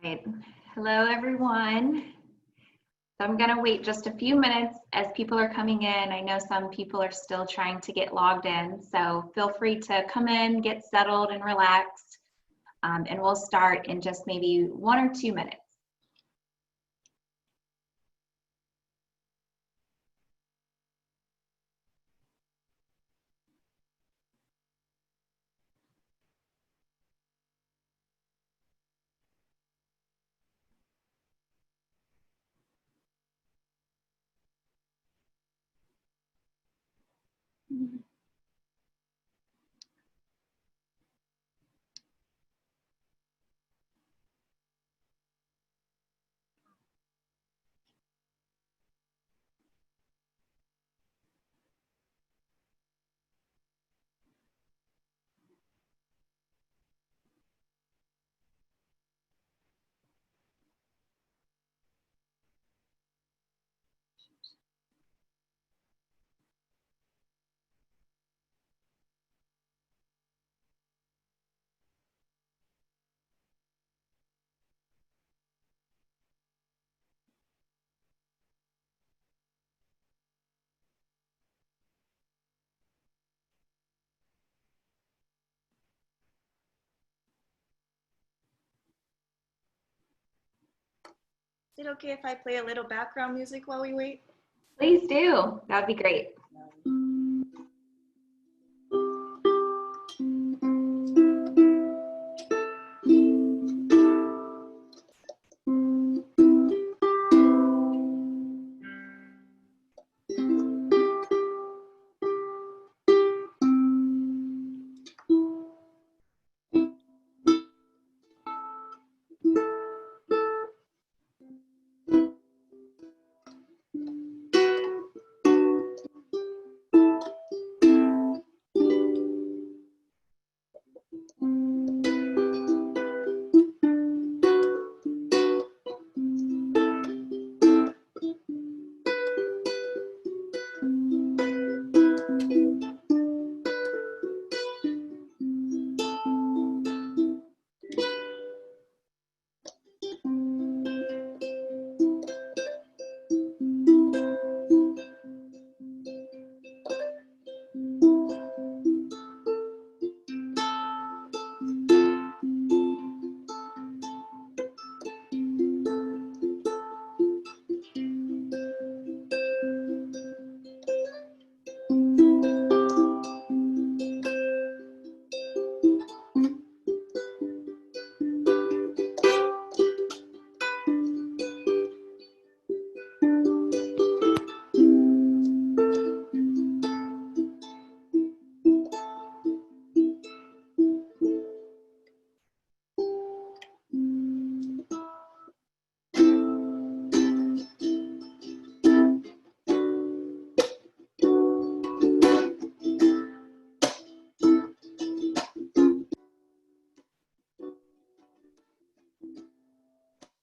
Right. Hello, everyone. So I'm going to wait just a few minutes as people are coming in. I know some people are still trying to get logged in, so feel free to come in, get settled and relaxed, and we'll start in just maybe 1 or 2 minutes. Is it okay if I play a little background music while we wait? Please do. That would be great.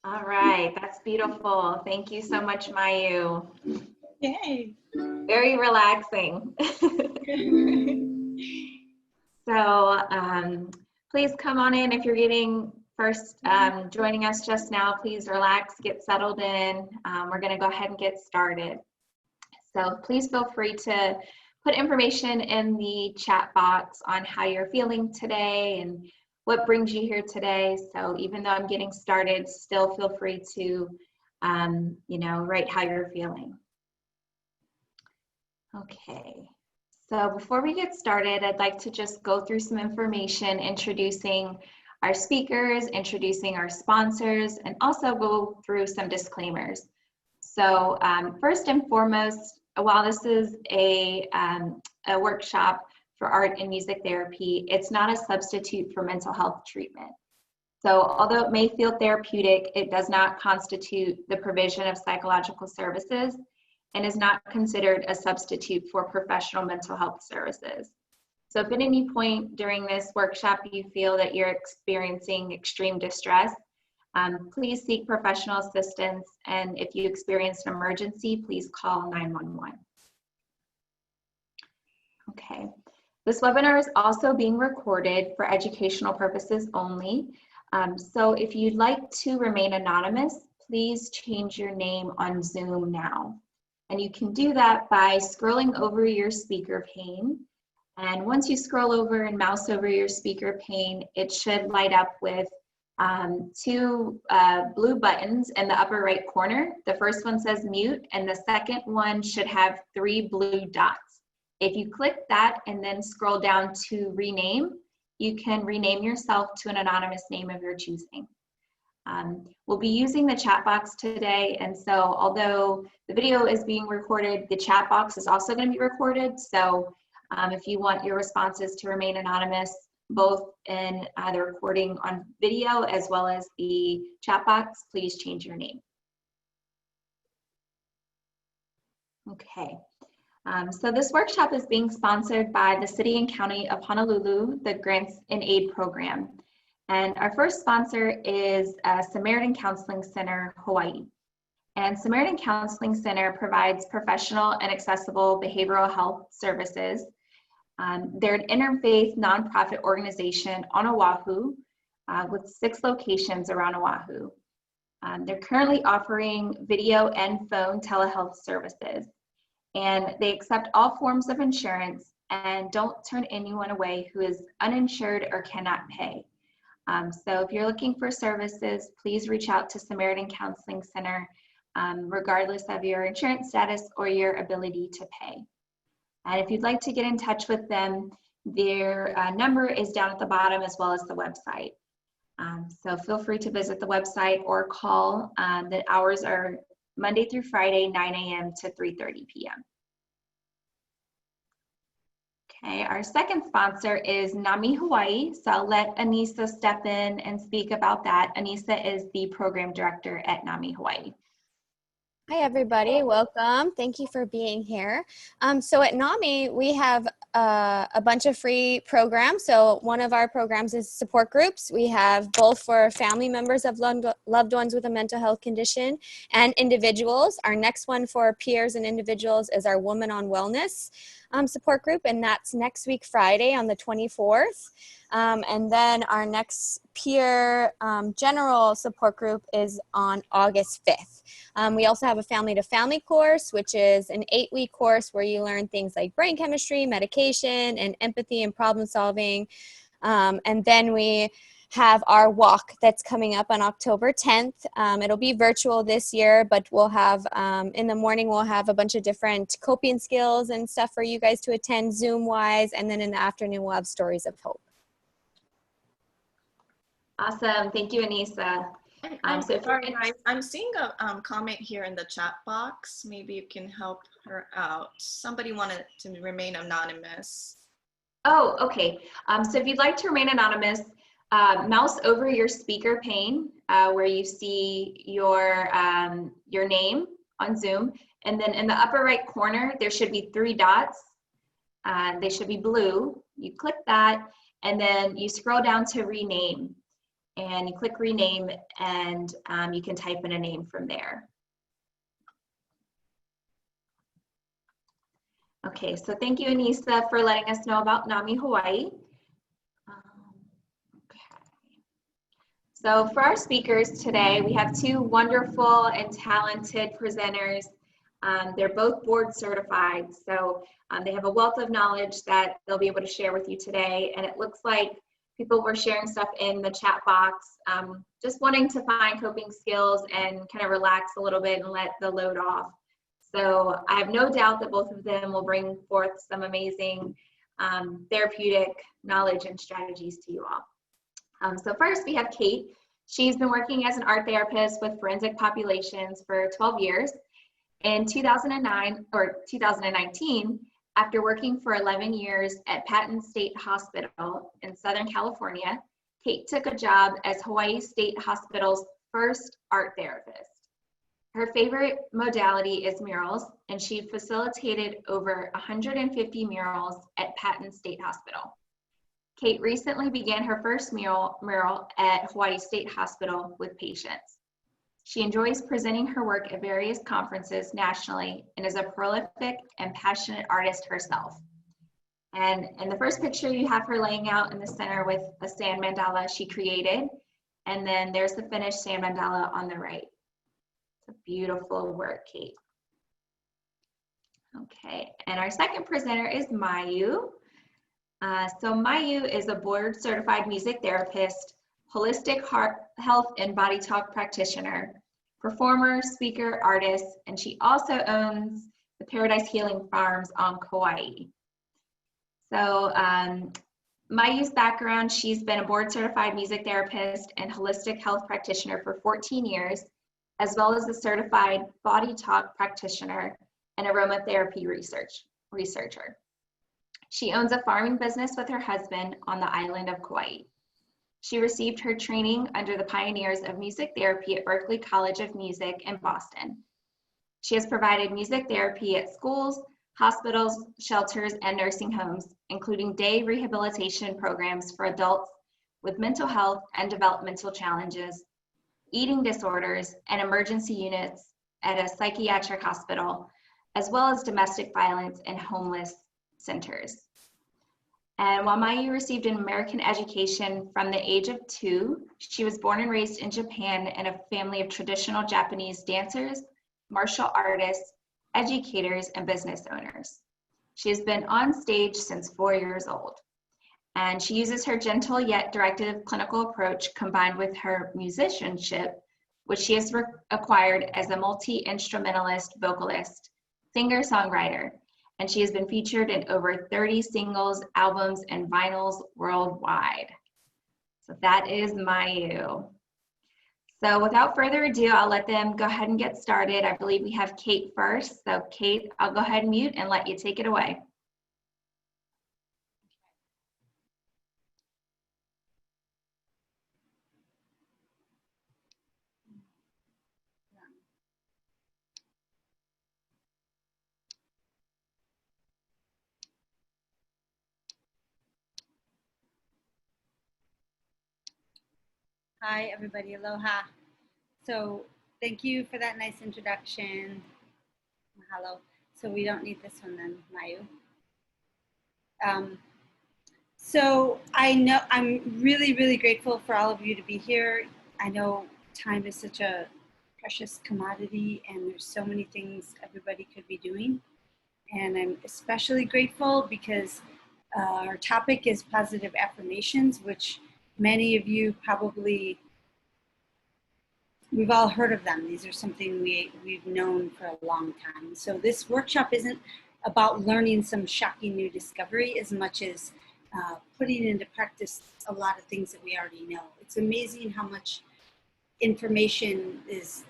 All right, that's beautiful. Thank you so much, Mayu. Yay! Very relaxing. So please come on in if you're getting first joining us just now. Please relax, get settled in. We're going to go ahead and get started. So please feel free to put information in the chat box on how you're feeling today and what brings you here today. So even though I'm getting started, still feel free to, write how you're feeling. Okay. So before we get started, I'd like to just go through some information introducing our speakers, introducing our sponsors, and also go through some disclaimers. So first and foremost, while this is a workshop for art and music therapy, it's not a substitute for mental health treatment. So although it may feel therapeutic, it does not constitute the provision of psychological services and is not considered a substitute for professional mental health services. So if at any point during this workshop you feel that you're experiencing extreme distress, please seek professional assistance, and if you experience an emergency, please call 911. Okay, this webinar is also being recorded for educational purposes only. So if you'd like to remain anonymous, please change your name on Zoom now. And you can do that by scrolling over your speaker pane. And once you scroll over and mouse over your speaker pane, it should light up with two blue buttons in the upper right corner. The first one says mute, and the second one should have 3 blue dots. If you click that and then scroll down to rename, you can rename yourself to an anonymous name of your choosing. We'll be using the chat box today, and so although the video is being recorded, the chat box is also going to be recorded. So if you want your responses to remain anonymous, both in the recording on video as well as the chat box, please change your name. Okay. So this workshop is being sponsored by the City and County of Honolulu, the Grants and Aid Program. And our first sponsor is Samaritan Counseling Center, Hawaii. And Samaritan Counseling Center provides professional and accessible behavioral health services. They're an interfaith nonprofit organization on Oahu with 6 locations around Oahu. They're currently offering video and phone telehealth services. And they accept all forms of insurance and don't turn anyone away who is uninsured or cannot pay. So if you're looking for services, please reach out to Samaritan Counseling Center, regardless of your insurance status or your ability to pay. And if you'd like to get in touch with them, their number is down at the bottom as well as the website. So feel free to visit the website or call. The hours are Monday through Friday, 9 a.m. to 3:30 p.m. Okay, our second sponsor is NAMI Hawaii. So I'll let Anissa step in and speak about that. Anissa is the program director at NAMI Hawaii. Hi, everybody. Welcome. Thank you for being here. So at NAMI, we have a bunch of free programs. So one of our programs is support groups. We have both for family members of loved ones with a mental health condition and individuals. Our next one for peers and individuals is our Woman on Wellness support group, and that's next week, Friday on the 24th. And then our next peer general support group is on August 5th. We also have a family-to-family course, which is an 8-week course where you learn things like brain chemistry, medication, and empathy and problem solving. And then we have our walk that's coming up on October 10th. It'll be virtual this year, but we'll have, in the morning, we'll have a bunch of different coping skills and stuff for you guys to attend Zoom-wise. And then in the afternoon, we'll have stories of hope. Awesome. Thank you, Anissa. I'm sorry, guys. I'm seeing a comment here in the chat box. Maybe you can help her out. Somebody wanted to remain anonymous. Oh, okay. So if you'd like to remain anonymous, mouse over your speaker pane where you see your name on Zoom, and then in the upper right corner there should be 3 dots. They should be blue. You click that, and then you scroll down to rename, and you click rename, and you can type in a name from there. Okay, so thank you, Anissa, for letting us know about NAMI Hawaii. So for our speakers today, we have 2 wonderful and talented presenters. They're both board certified, so they have a wealth of knowledge that they'll be able to share with you today. And it looks like people were sharing stuff in the chat box, just wanting to find coping skills and kind of relax a little bit and let the load off. So I have no doubt that both of them will bring forth some amazing therapeutic knowledge and strategies to you all. So first we have Kate. She's been working as an art therapist with forensic populations for 12 years. In 2019, after working for 11 years at Patton State Hospital in Southern California, Kate took a job as Hawaii State Hospital's first art therapist. Her favorite modality is murals, and she facilitated over 150 murals at Patton State Hospital. Kate recently began her first mural at Hawaii State Hospital with patients. She enjoys presenting her work at various conferences nationally and is a prolific and passionate artist herself. And in the first picture, you have her laying out in the center with a sand mandala she created. And then there's the finished sand mandala on the right. It's a beautiful work, Kate. Okay, and our second presenter is Mayu. So Mayu is a board certified music therapist, holistic health and body talk practitioner, performer, speaker, artist, and she also owns the Paradise Healing Farms on Kauai. So Mayu's background, she's been a board certified music therapist and holistic health practitioner for 14 years, as well as a certified body talk practitioner and aromatherapy researcher. She owns a farming business with her husband on the island of Kauai. She received her training under the pioneers of music therapy at Berklee College of Music in Boston. She has provided music therapy at schools, hospitals, shelters, and nursing homes, including day rehabilitation programs for adults with mental health and developmental challenges, eating disorders, and emergency units at a psychiatric hospital, as well as domestic violence and homeless centers. And while Mayu received an American education from the age of 2, she was born and raised in Japan in a family of traditional Japanese dancers, martial artists, educators, and business owners. She has been on stage since 4 years old, and she uses her gentle yet directive clinical approach combined with her musicianship, which she has acquired as a multi-instrumentalist vocalist, singer-songwriter, and she has been featured in over 30 singles, albums, and vinyls worldwide. So that is Mayu. So without further ado, I'll let them go ahead and get started. I believe we have Kate first. So Kate, I'll go ahead and mute and let you take it away. Hi, everybody. Aloha. So thank you for that nice introduction. Mahalo. So we don't need this one then, Mayu. So I know I'm really, really grateful for all of you to be here. I know time is such a precious commodity and there's so many things everybody could be doing. And I'm especially grateful because our topic is positive affirmations, which many of you probably, we've all heard of them. These are something we've known for a long time. So this workshop isn't about learning some shocking new discovery as much as putting into practice a lot of things that we already know. It's amazing how much information is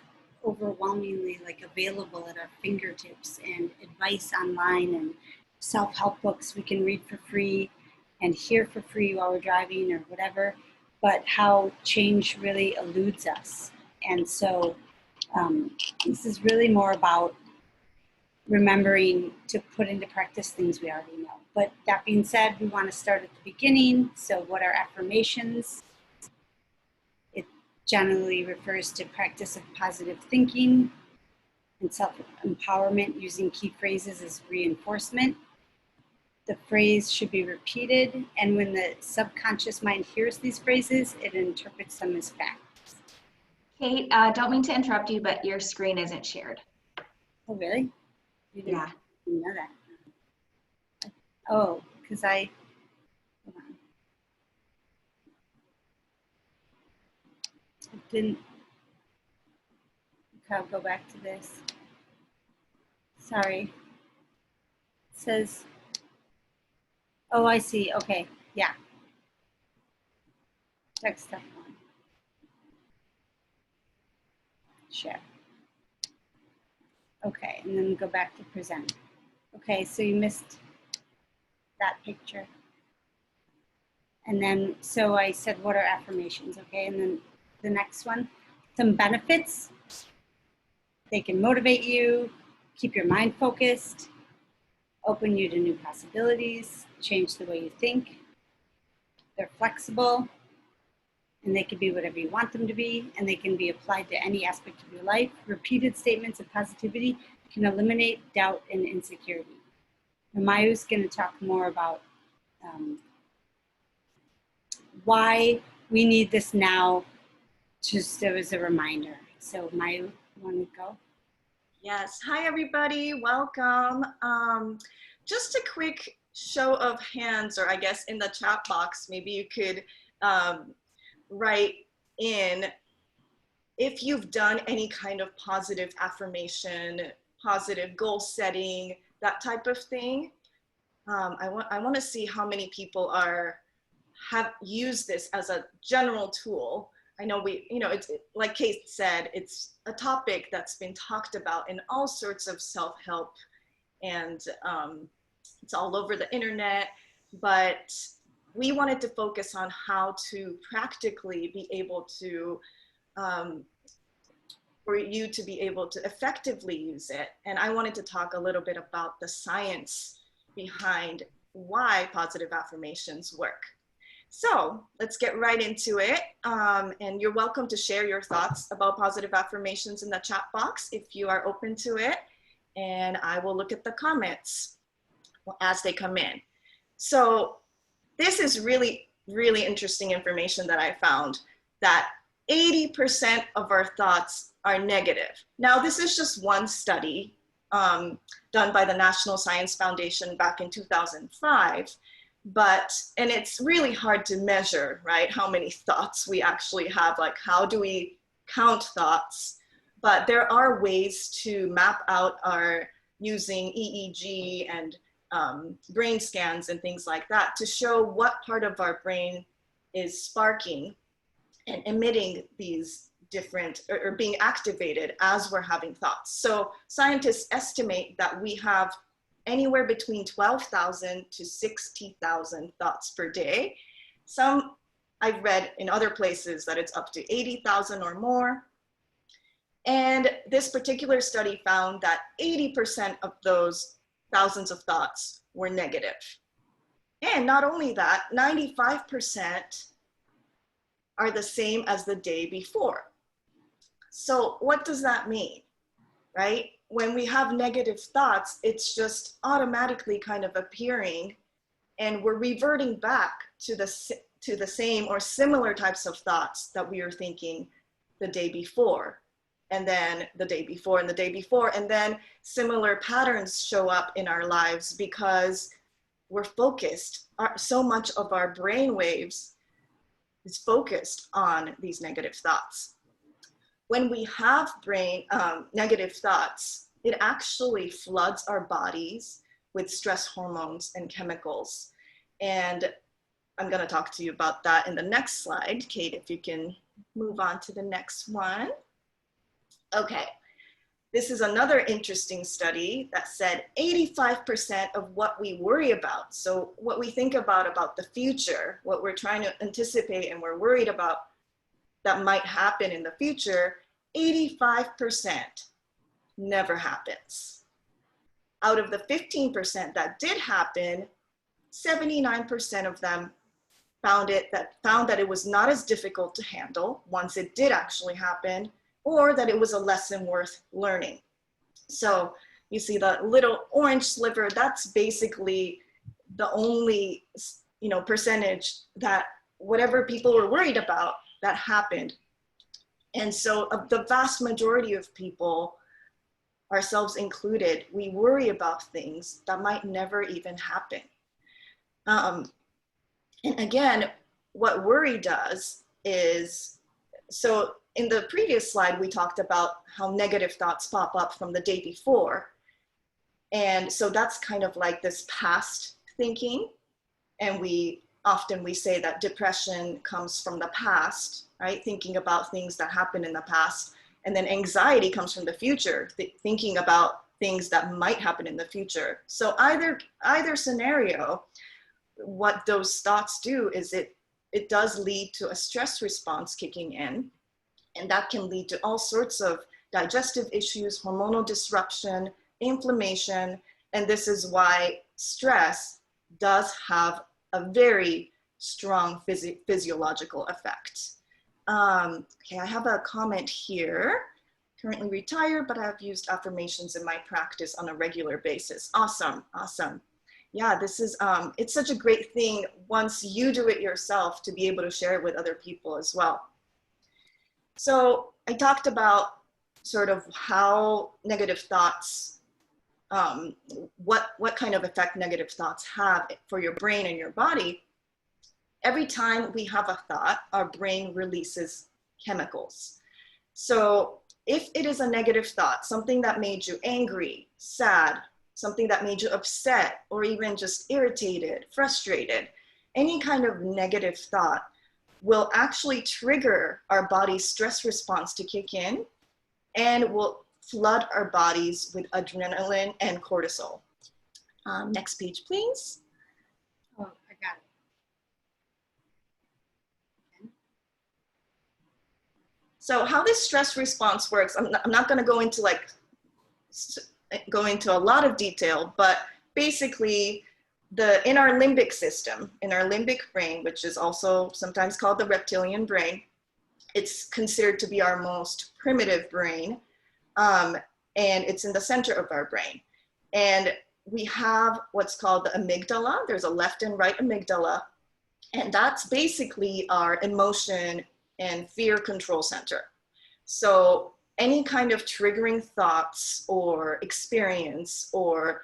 overwhelmingly available at our fingertips, and advice online and self-help books we can read for free and hear for free while we're driving or whatever, but how change really eludes us. And so this is really more about remembering to put into practice things we already know. But that being said, we want to start at the beginning. So what are affirmations? It generally refers to practice of positive thinking and self-empowerment using key phrases as reinforcement. The phrase should be repeated, and when the subconscious mind hears these phrases, it interprets them as facts. Kate, don't mean to interrupt you, but your screen isn't shared. Oh, really? You didn't, Yeah. you know that. Oh, because hold on. It didn't, okay, I'll go back to this. Sorry. It says, oh, I see, okay, yeah. Next step one. Share. Okay, and then go back to present. Okay, so you missed that picture. And then, so I said, what are affirmations? Okay, and then the next one, some benefits. They can motivate you, keep your mind focused, open you to new possibilities, change the way you think. They're flexible, and they can be whatever you want them to be, and they can be applied to any aspect of your life. Repeated statements of positivity can eliminate doubt and insecurity. Now, Mayu's going to talk more about why we need this now just as a reminder. So Mayu, want to go? Yes. Hi, everybody. Welcome. Just a quick show of hands, or I guess in the chat box, maybe you could write in if you've done any kind of positive affirmation, positive goal setting, that type of thing. I want to see how many people have used this as a general tool. I know it's like Kate said, it's a topic that's been talked about in all sorts of self-help, and it's all over the internet, but we wanted to focus on how to practically be able to, for you to be able to effectively use it. And I wanted to talk a little bit about the science behind why positive affirmations work. So let's get right into it. And you're welcome to share your thoughts about positive affirmations in the chat box if you are open to it. And I will look at the comments as they come in. So this is really, really interesting information that I found, that 80% of our thoughts are negative. Now, this is just one study done by the National Science Foundation back in 2005. And it's really hard to measure, right? How many thoughts we actually have, like how do we count thoughts? But there are ways to map out using EEG and brain scans and things like that to show what part of our brain is sparking and emitting these different, or being activated as we're having thoughts. So scientists estimate that we have anywhere between 12,000 to 60,000 thoughts per day. Some I've read in other places that it's up to 80,000 or more. And this particular study found that 80% of those thousands of thoughts were negative. And not only that, 95% are the same as the day before. So what does that mean, right? When we have negative thoughts, it's just automatically kind of appearing, and we're reverting back to the same or similar types of thoughts that we were thinking the day before, and then the day before, and the day before, and then similar patterns show up in our lives because we're focused. So much of our brain waves is focused on these negative thoughts. When we have negative thoughts, it actually floods our bodies with stress hormones and chemicals. And I'm going to talk to you about that in the next slide. Kate, if you can move on to the next one. Okay, this is another interesting study that said 85% of what we worry about, so what we think about the future, what we're trying to anticipate and we're worried about that might happen in the future, 85% never happens. Out of the 15% that did happen, 79% of them found that it was not as difficult to handle once it did actually happen, or that it was a lesson worth learning. So you see the little orange sliver, that's basically the only percentage that whatever people were worried about, that happened. And so the vast majority of people, ourselves included, we worry about things that might never even happen. And again, what worry does is, so in the previous slide, we talked about how negative thoughts pop up from the day before. And so that's kind of like this past thinking. And we say that depression comes from the past, right? Thinking about things that happened in the past. And then anxiety comes from the future, thinking about things that might happen in the future. So either scenario, what those thoughts do is it does lead to a stress response kicking in. And that can lead to all sorts of digestive issues, hormonal disruption, inflammation. And this is why stress does have a very strong physiological effect. Okay, I have a comment here. Currently retired, but I've used affirmations in my practice on a regular basis. Awesome, awesome. Yeah, this is, it's such a great thing once you do it yourself to be able to share it with other people as well. So I talked about sort of how negative thoughts, what kind of effect negative thoughts have for your brain and your body. Every time we have a thought, our brain releases chemicals. So if it is a negative thought, something that made you angry, sad, something that made you upset, or even just irritated, frustrated, any kind of negative thought will actually trigger our body's stress response to kick in, and will flood our bodies with adrenaline and cortisol. Next page, please. Oh, I got it. So how this stress response works, I'm not going to go into a lot of detail, but basically in our limbic system, in our limbic brain, which is also sometimes called the reptilian brain, it's considered to be our most primitive brain, and it's in the center of our brain. And we have what's called the amygdala. There's a left and right amygdala, and that's basically our emotion and fear control center. So any kind of triggering thoughts or experience or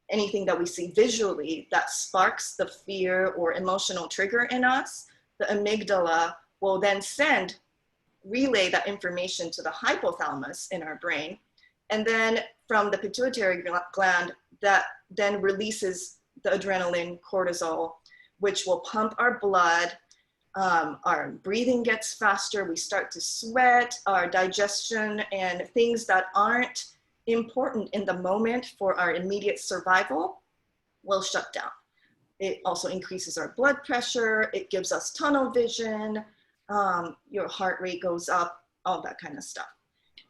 anything that we see visually that sparks the fear or emotional trigger in us, the amygdala will then relay that information to the hypothalamus in our brain. And then from the pituitary gland, that then releases the adrenaline, cortisol, which will pump our blood. Our breathing gets faster, we start to sweat, our digestion and things that aren't important in the moment for our immediate survival will shut down. It also increases our blood pressure, it gives us tunnel vision, your heart rate goes up, all that kind of stuff.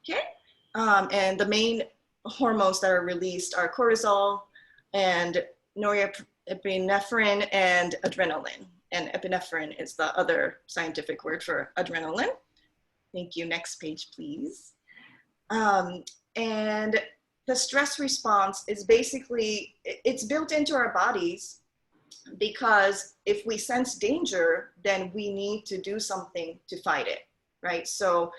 Okay, and the main hormones that are released are cortisol and norepinephrine and adrenaline. And epinephrine is the other scientific word for adrenaline. Thank you. Next page, please. And the stress response is basically, it's built into our bodies because if we sense danger, then we need to do something to fight it, right? So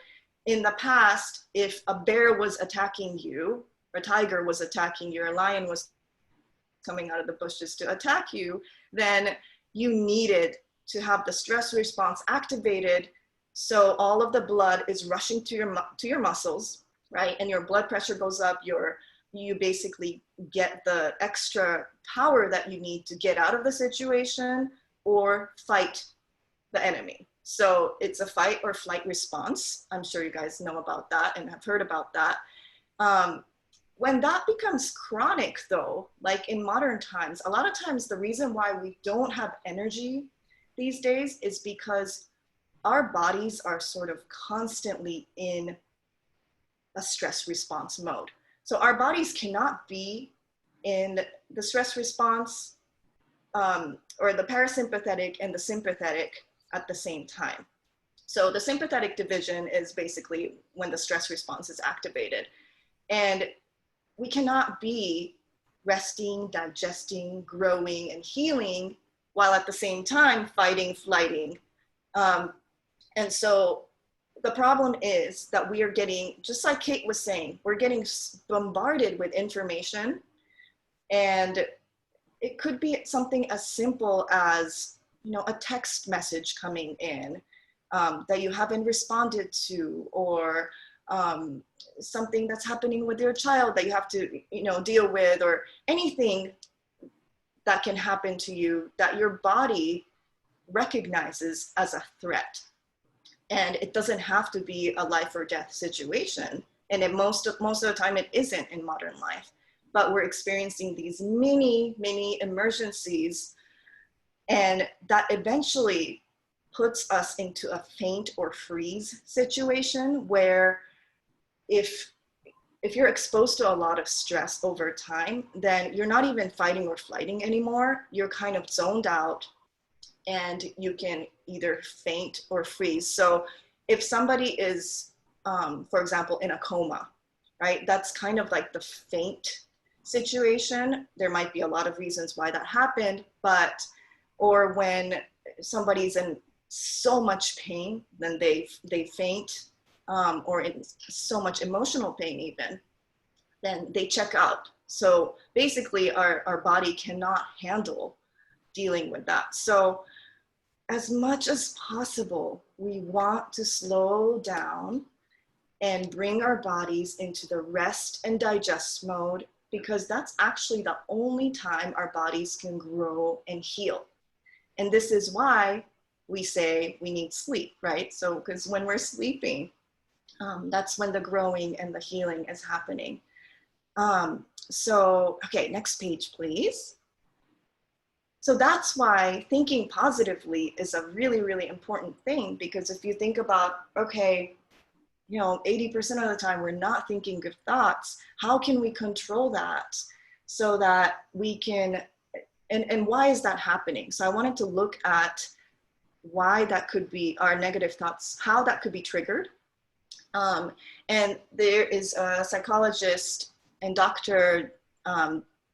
in the past, if a bear was attacking you, or a tiger was attacking you, or a lion was coming out of the bushes to attack you, then you needed to have the stress response activated, so all of the blood is rushing to your muscles, right? And your blood pressure goes up, you basically get the extra power that you need to get out of the situation or fight the enemy. So it's a fight or flight response. I'm sure you guys know about that and have heard about that. When that becomes chronic though, like in modern times, a lot of times the reason why we don't have energy these days is because our bodies are sort of constantly in a stress response mode. So our bodies cannot be in the stress response or the parasympathetic and the sympathetic at the same time. So the sympathetic division is basically when the stress response is activated. And we cannot be resting, digesting, growing, and healing while at the same time fighting, flighting. And so the problem is that we are getting, just like Kate was saying, we're getting bombarded with information. And it could be something as simple as, a text message coming in that you haven't responded to, or something that's happening with your child that you have to, deal with, or anything that can happen to you that your body recognizes as a threat. And it doesn't have to be a life or death situation. And most of the time it isn't in modern life, but we're experiencing these mini emergencies, and that eventually puts us into a faint or freeze situation where if you're exposed to a lot of stress over time, then you're not even fighting or flighting anymore. You're kind of zoned out and you can either faint or freeze. So if somebody is, for example, in a coma, right? That's kind of like the faint situation. There might be a lot of reasons why that happened, or when somebody's in so much pain, then they faint. or in so much emotional pain even, then they check out. So basically our body cannot handle dealing with that. So as much as possible, we want to slow down and bring our bodies into the rest and digest mode, because that's actually the only time our bodies can grow and heal. And this is why we say we need sleep, right? So, because when we're sleeping, that's when the growing and the healing is happening. So, okay, next page, please. So that's why thinking positively is a really, really important thing, because if you think about, okay, 80% of the time we're not thinking good thoughts, how can we control that so that we can, and why is that happening? So I wanted to look at why that could be our negative thoughts, how that could be triggered. And there is a psychologist and Dr.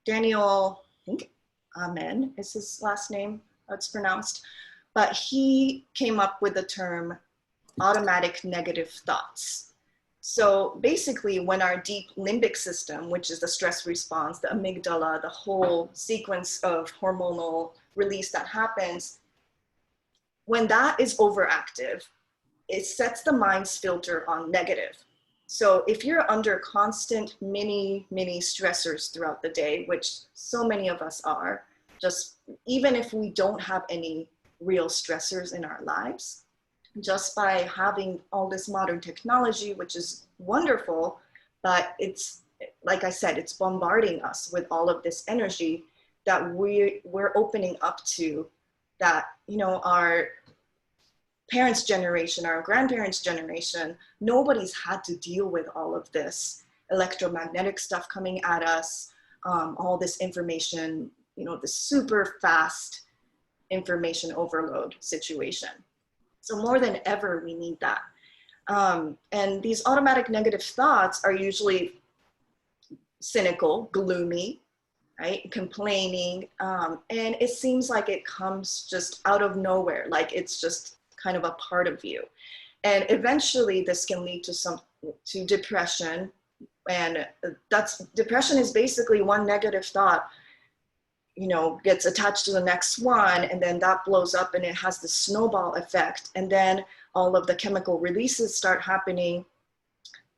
Daniel, I think Amen is his last name, how it's pronounced, but he came up with the term automatic negative thoughts. So basically when our deep limbic system, which is the stress response, the amygdala, the whole sequence of hormonal release that happens, when that is overactive, it sets the mind's filter on negative. So if you're under constant mini stressors throughout the day, which so many of us are, just even if we don't have any real stressors in our lives, just by having all this modern technology, which is wonderful, but it's, like I said, it's bombarding us with all of this energy that we're opening up to, that, our parents' generation, our grandparents' generation, nobody's had to deal with all of this electromagnetic stuff coming at us, all this information, the super fast information overload situation. So more than ever, we need that. And these automatic negative thoughts are usually cynical, gloomy, right? Complaining. And it seems like it comes just out of nowhere, like it's just kind of a part of you. And eventually this can lead to depression. And depression is basically one negative thought, gets attached to the next one, and then that blows up and it has the snowball effect. And then all of the chemical releases start happening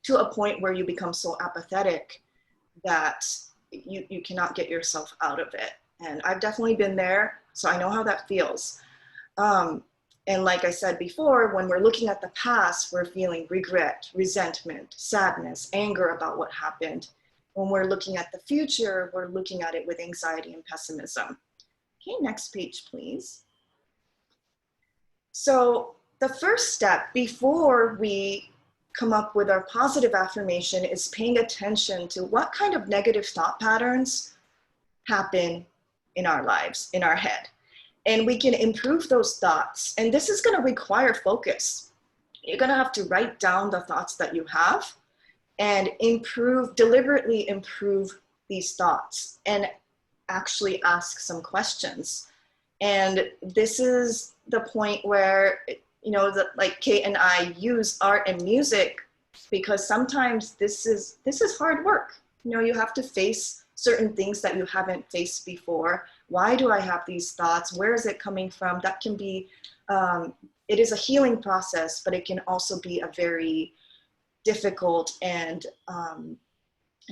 to a point where you become so apathetic that you cannot get yourself out of it. And I've definitely been there, so I know how that feels. And like I said before, when we're looking at the past, we're feeling regret, resentment, sadness, anger about what happened. When we're looking at the future, we're looking at it with anxiety and pessimism. Okay, next page, please. So the first step before we come up with our positive affirmation is paying attention to what kind of negative thought patterns happen in our lives, in our head. And we can improve those thoughts. And this is going to require focus. You're going to have to write down the thoughts that you have and deliberately improve these thoughts and actually ask some questions. And this is the point where, like Kate and I use art and music, because sometimes this is hard work. You have to face certain things that you haven't faced before. Why do I have these thoughts? Where is it coming from? That can be, it is a healing process, but it can also be a very difficult and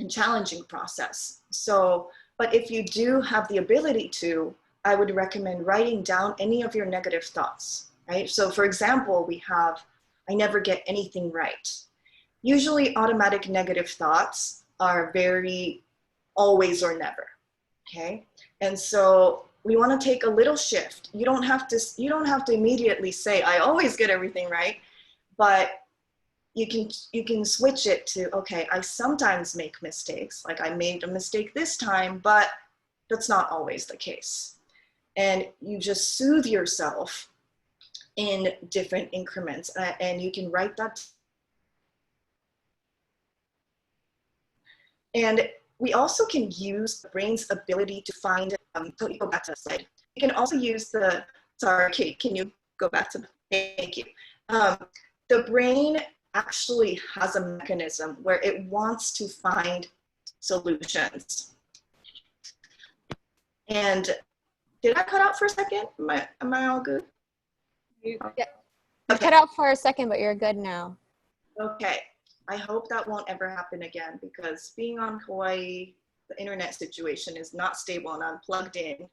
challenging process. So, but if you do have the ability to, I would recommend writing down any of your negative thoughts, right? So for example, we have, I never get anything right. Usually automatic negative thoughts are very always or never, okay? And so we want to take a little shift. You don't have to immediately say, I always get everything right, but you can switch it to, okay, I sometimes make mistakes, like I made a mistake this time, but that's not always the case. And you just soothe yourself in different increments, and you can write that. And we also can use the brain's ability to find, so you go back to the slide. You can also use sorry, Kate, can you go back to, thank you. The brain actually has a mechanism where it wants to find solutions. And did I cut out for a second? Am I all good? You cut out for a second, but you're good now. Okay. I hope that won't ever happen again, because being on Hawaii, the internet situation is not stable and I'm plugged in.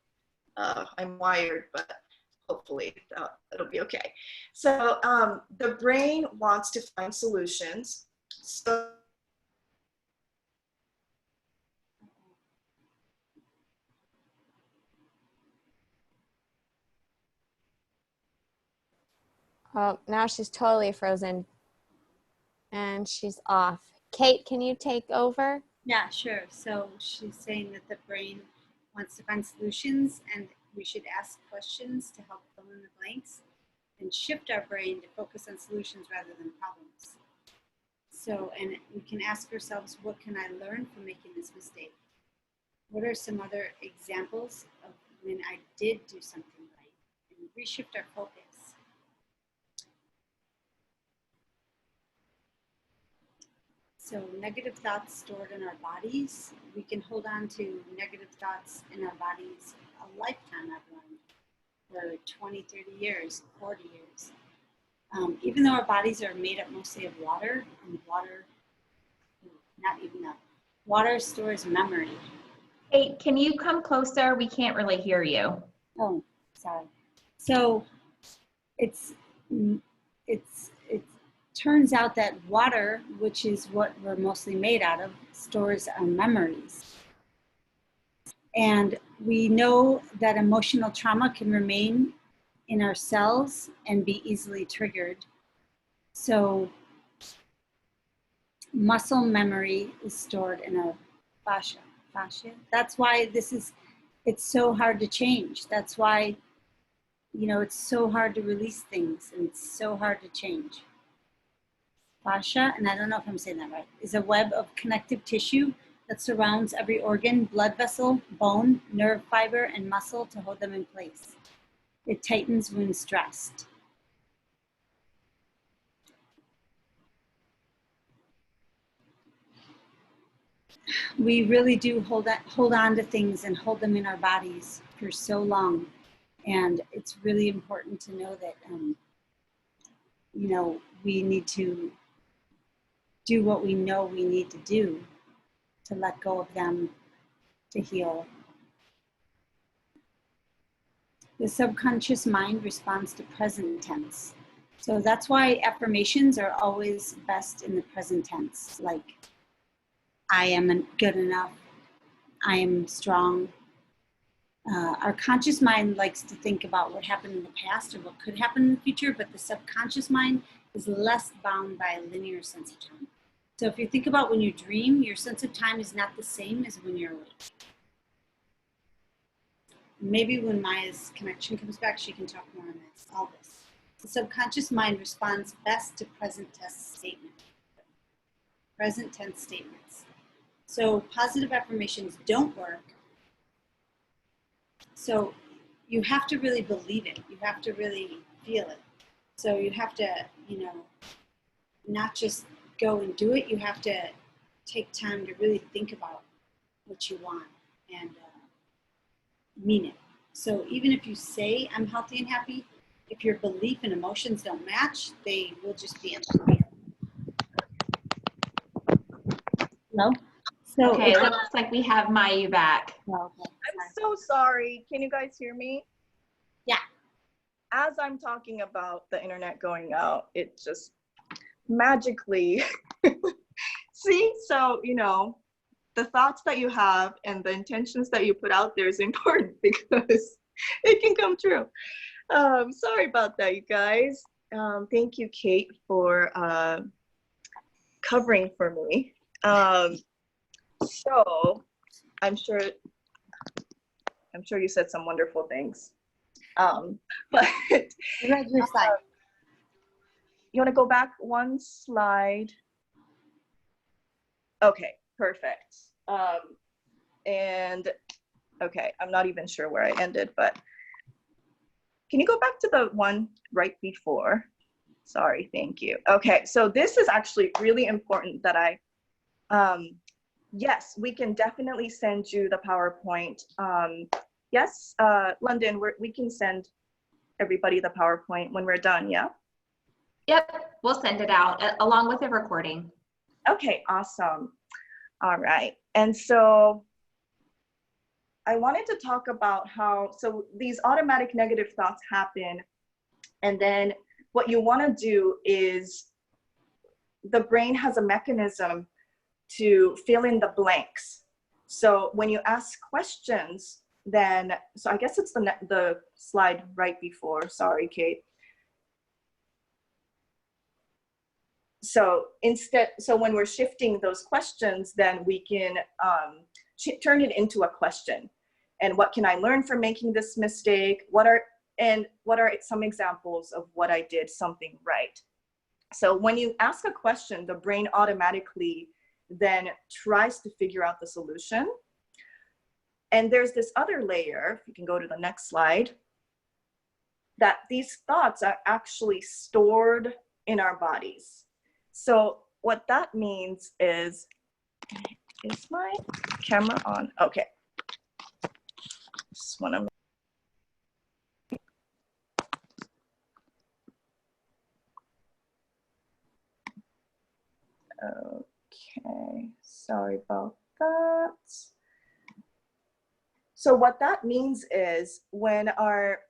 I'm wired, but hopefully it'll be okay. So the brain wants to find solutions. So Oh, now she's totally frozen and she's off. Kate, can you take over? Yeah, sure. So she's saying that the brain wants to find solutions and we should ask questions to help fill in the blanks and shift our brain to focus on solutions rather than problems. So, and we can ask ourselves, what can I learn from making this mistake? What are some other examples of when I did do something right? And reshift our focus. So negative thoughts stored in our bodies, we can hold on to negative thoughts in our bodies a lifetime, I've learned, for 20, 30 years, 40 years. Even though our bodies are made up mostly of water, and water stores memory. Hey, can you come closer? We can't really hear you. Oh, sorry. So it turns out that water, which is what we're mostly made out of, stores our memories. And we know that emotional trauma can remain in our cells and be easily triggered. So muscle memory is stored in our fascia. That's why it's so hard to change. That's why, it's so hard to release things and it's so hard to change. Fascia, and I don't know if I'm saying that right, is a web of connective tissue that surrounds every organ, blood vessel, bone, nerve fiber, and muscle to hold them in place. It tightens when stressed. We really do hold on to things and hold them in our bodies for so long. And it's really important to know that, we need to do what we know we need to do to let go of them, to heal. The subconscious mind responds to present tense. So that's why affirmations are always best in the present tense, like, I am good enough, I am strong. Our conscious mind likes to think about what happened in the past or what could happen in the future, but the subconscious mind is less bound by a linear sense of time. So if you think about when you dream, your sense of time is not the same as when you're awake. Maybe when Maya's connection comes back, she can talk more on this, all this. The subconscious mind responds best to present tense statements. Present tense statements. So positive affirmations don't work. So you have to really believe it. You have to really feel it. So you have to, not just go and do it. You have to take time to really think about what you want and mean it. So even if you say I'm healthy and happy, if your belief and emotions don't match, they will just be empty. Hello? So Okay, it looks like we have Mayu back. I'm so sorry. Can you guys hear me? Yeah. As I'm talking about the internet going out, it just magically, see, so, the thoughts that you have and the intentions that you put out there is important because it can come true. Sorry about that, you guys. Thank you, Kate, for covering for me. So I'm sure you said some wonderful things. But your slide. You want to go back one slide? Okay, perfect. And okay, I'm not even sure where I ended, but can you go back to the one right before? Sorry, thank you. Okay, so this is actually really important that yes, we can definitely send you the PowerPoint. Yes, London, we can send everybody the PowerPoint when we're done, yeah? Yep, we'll send it out along with the recording. Okay, awesome. All right, and so I wanted to talk about how, so these automatic negative thoughts happen, and then what you want to do is the brain has a mechanism to fill in the blanks. So when you ask questions, then, so I guess it's the slide right before, sorry, Kate. So so when we're shifting those questions, then we can turn it into a question. And what can I learn from making this mistake? What are some examples of what I did something right? So when you ask a question, the brain automatically then tries to figure out the solution. And there's this other layer, if you can go to the next slide, that these thoughts are actually stored in our bodies. So what that means is my camera on? Okay. Just want to. Okay, sorry about that. So what that means is when our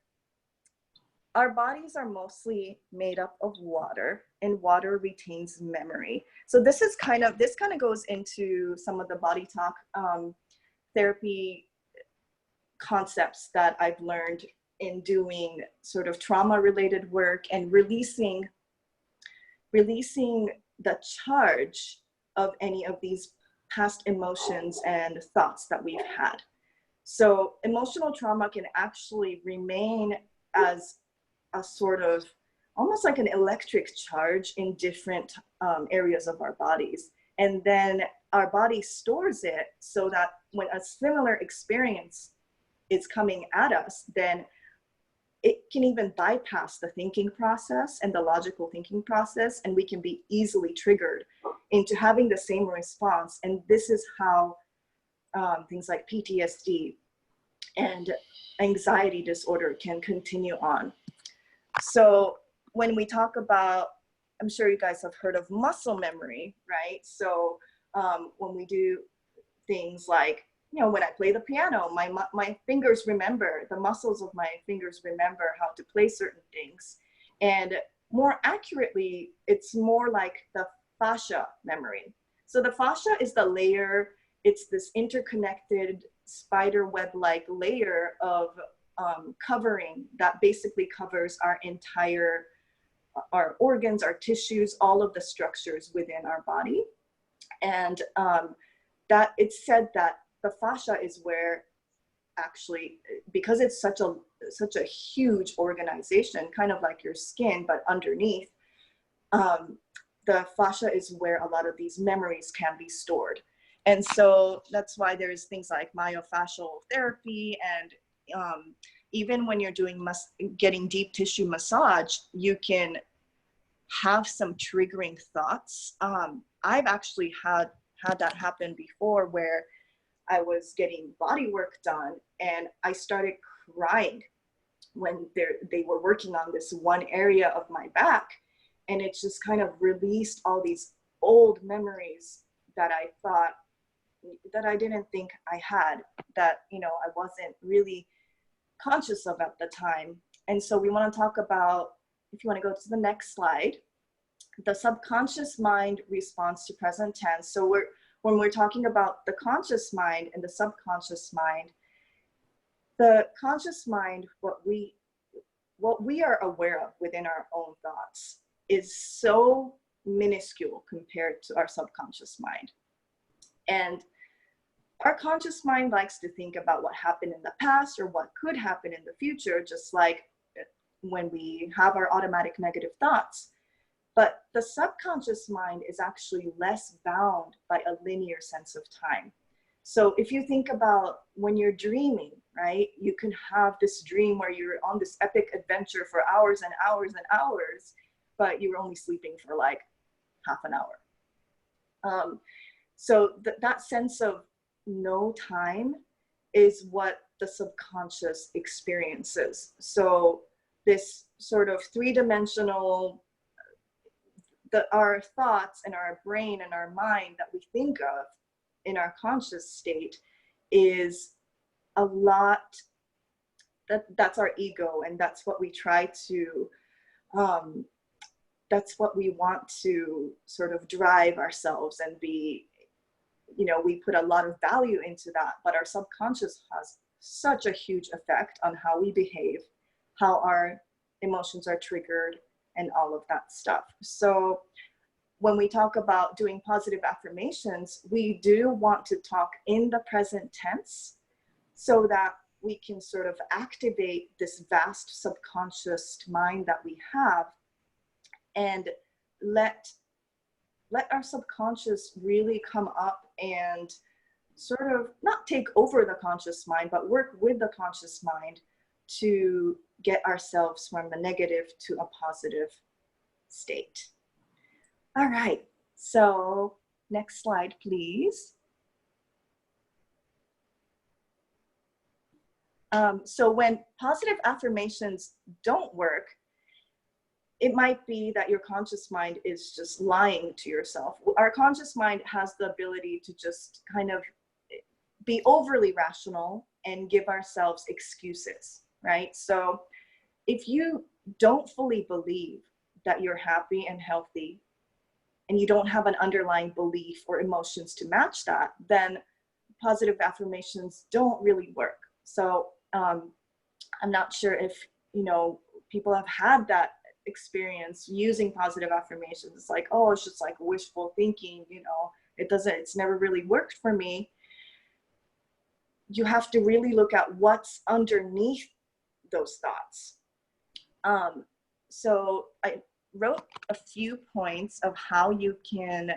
bodies are mostly made up of water, and water retains memory. So this kind of goes into some of the body talk therapy concepts that I've learned in doing sort of trauma related work and releasing the charge of any of these past emotions and thoughts that we've had. So emotional trauma can actually remain as a sort of almost like an electric charge in different areas of our bodies. And then our body stores it so that when a similar experience is coming at us, then it can even bypass the thinking process and the logical thinking process, and we can be easily triggered into having the same response. And this is how things like PTSD and anxiety disorder can continue on. So when we talk about, I'm sure you guys have heard of muscle memory, right? So when we do things like, you know, when I play the piano, my fingers remember, the muscles of my fingers remember how to play certain things. And more accurately, it's more like the fascia memory. So the fascia is the layer, it's this interconnected spider web-like layer of covering that basically covers our organs, our tissues, all of the structures within our body. And that it's said that the fascia is where actually, because it's such a huge organization, kind of like your skin, but underneath, the fascia is where a lot of these memories can be stored. And so that's why there's things like myofascial therapy, and even when you're getting deep tissue massage, you can have some triggering thoughts. I've actually had that happen before, where I was getting body work done and I started crying when they were working on this one area of my back, and it just kind of released all these old memories that I thought that I didn't think I had, that, you know, I wasn't really conscious of at the time. And so we want to talk about, if you want to go to the next slide, the subconscious mind response to present tense. So when we're talking about the conscious mind and the subconscious mind, the conscious mind, what we are aware of within our own thoughts is so minuscule compared to our subconscious mind. And our conscious mind likes to think about what happened in the past or what could happen in the future, just like when we have our automatic negative thoughts. But the subconscious mind is actually less bound by a linear sense of time. So if you think about when you're dreaming, right, you can have this dream where you're on this epic adventure for hours and hours and hours, but you were only sleeping for like half an hour. So that sense of no time is what the subconscious experiences. So this sort of three-dimensional, our thoughts and our brain and our mind that we think of in our conscious state is a lot, that's our ego, and that's what we try to, that's what we want to sort of drive ourselves and be, you know, we put a lot of value into that, but our subconscious has such a huge effect on how we behave, how our emotions are triggered, and all of that stuff. So when we talk about doing positive affirmations, we do want to talk in the present tense so that we can sort of activate this vast subconscious mind that we have and let our subconscious really come up and sort of not take over the conscious mind, but work with the conscious mind to get ourselves from a negative to a positive state. All right, so next slide, please. So when positive affirmations don't work, it might be that your conscious mind is just lying to yourself. Our conscious mind has the ability to just kind of be overly rational and give ourselves excuses, right? So if you don't fully believe that you're happy and healthy, and you don't have an underlying belief or emotions to match that, then positive affirmations don't really work. So I'm not sure if, you know, people have had that experience using positive affirmations. It's like, oh, it's just like wishful thinking, you know, it's never really worked for me. You have to really look at what's underneath those thoughts. So I wrote a few points of how you can,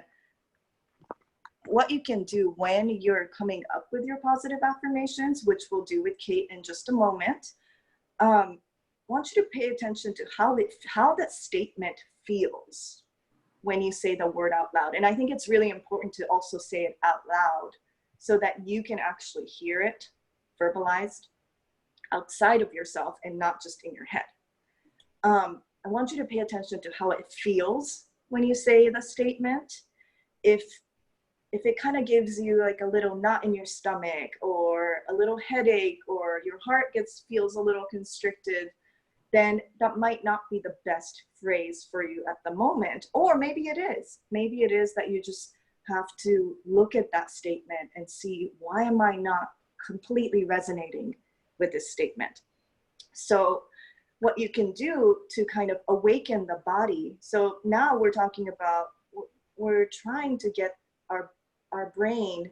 what you can do when you're coming up with your positive affirmations, which we'll do with Kate in just a moment. I want you to pay attention to how that statement feels when you say the word out loud. And I think it's really important to also say it out loud so that you can actually hear it verbalized outside of yourself and not just in your head. I want you to pay attention to how it feels when you say the statement. If it kind of gives you like a little knot in your stomach or a little headache or your heart feels a little constricted, then that might not be the best phrase for you at the moment. Or maybe it is. Maybe it is that you just have to look at that statement and see, why am I not completely resonating with this statement? So what you can do to kind of awaken the body. So now we're talking about, we're trying to get our brain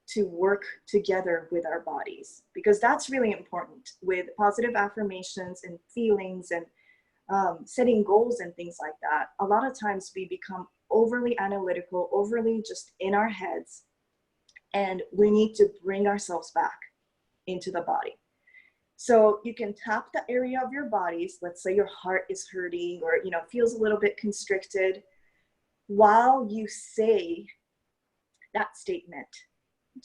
to work together with our bodies, because that's really important with positive affirmations and feelings and setting goals and things like that. A lot of times we become overly analytical, overly just in our heads, and we need to bring ourselves back into the body. So you can tap the area of your bodies. Let's say your heart is hurting or, you know, feels a little bit constricted. While you say that statement,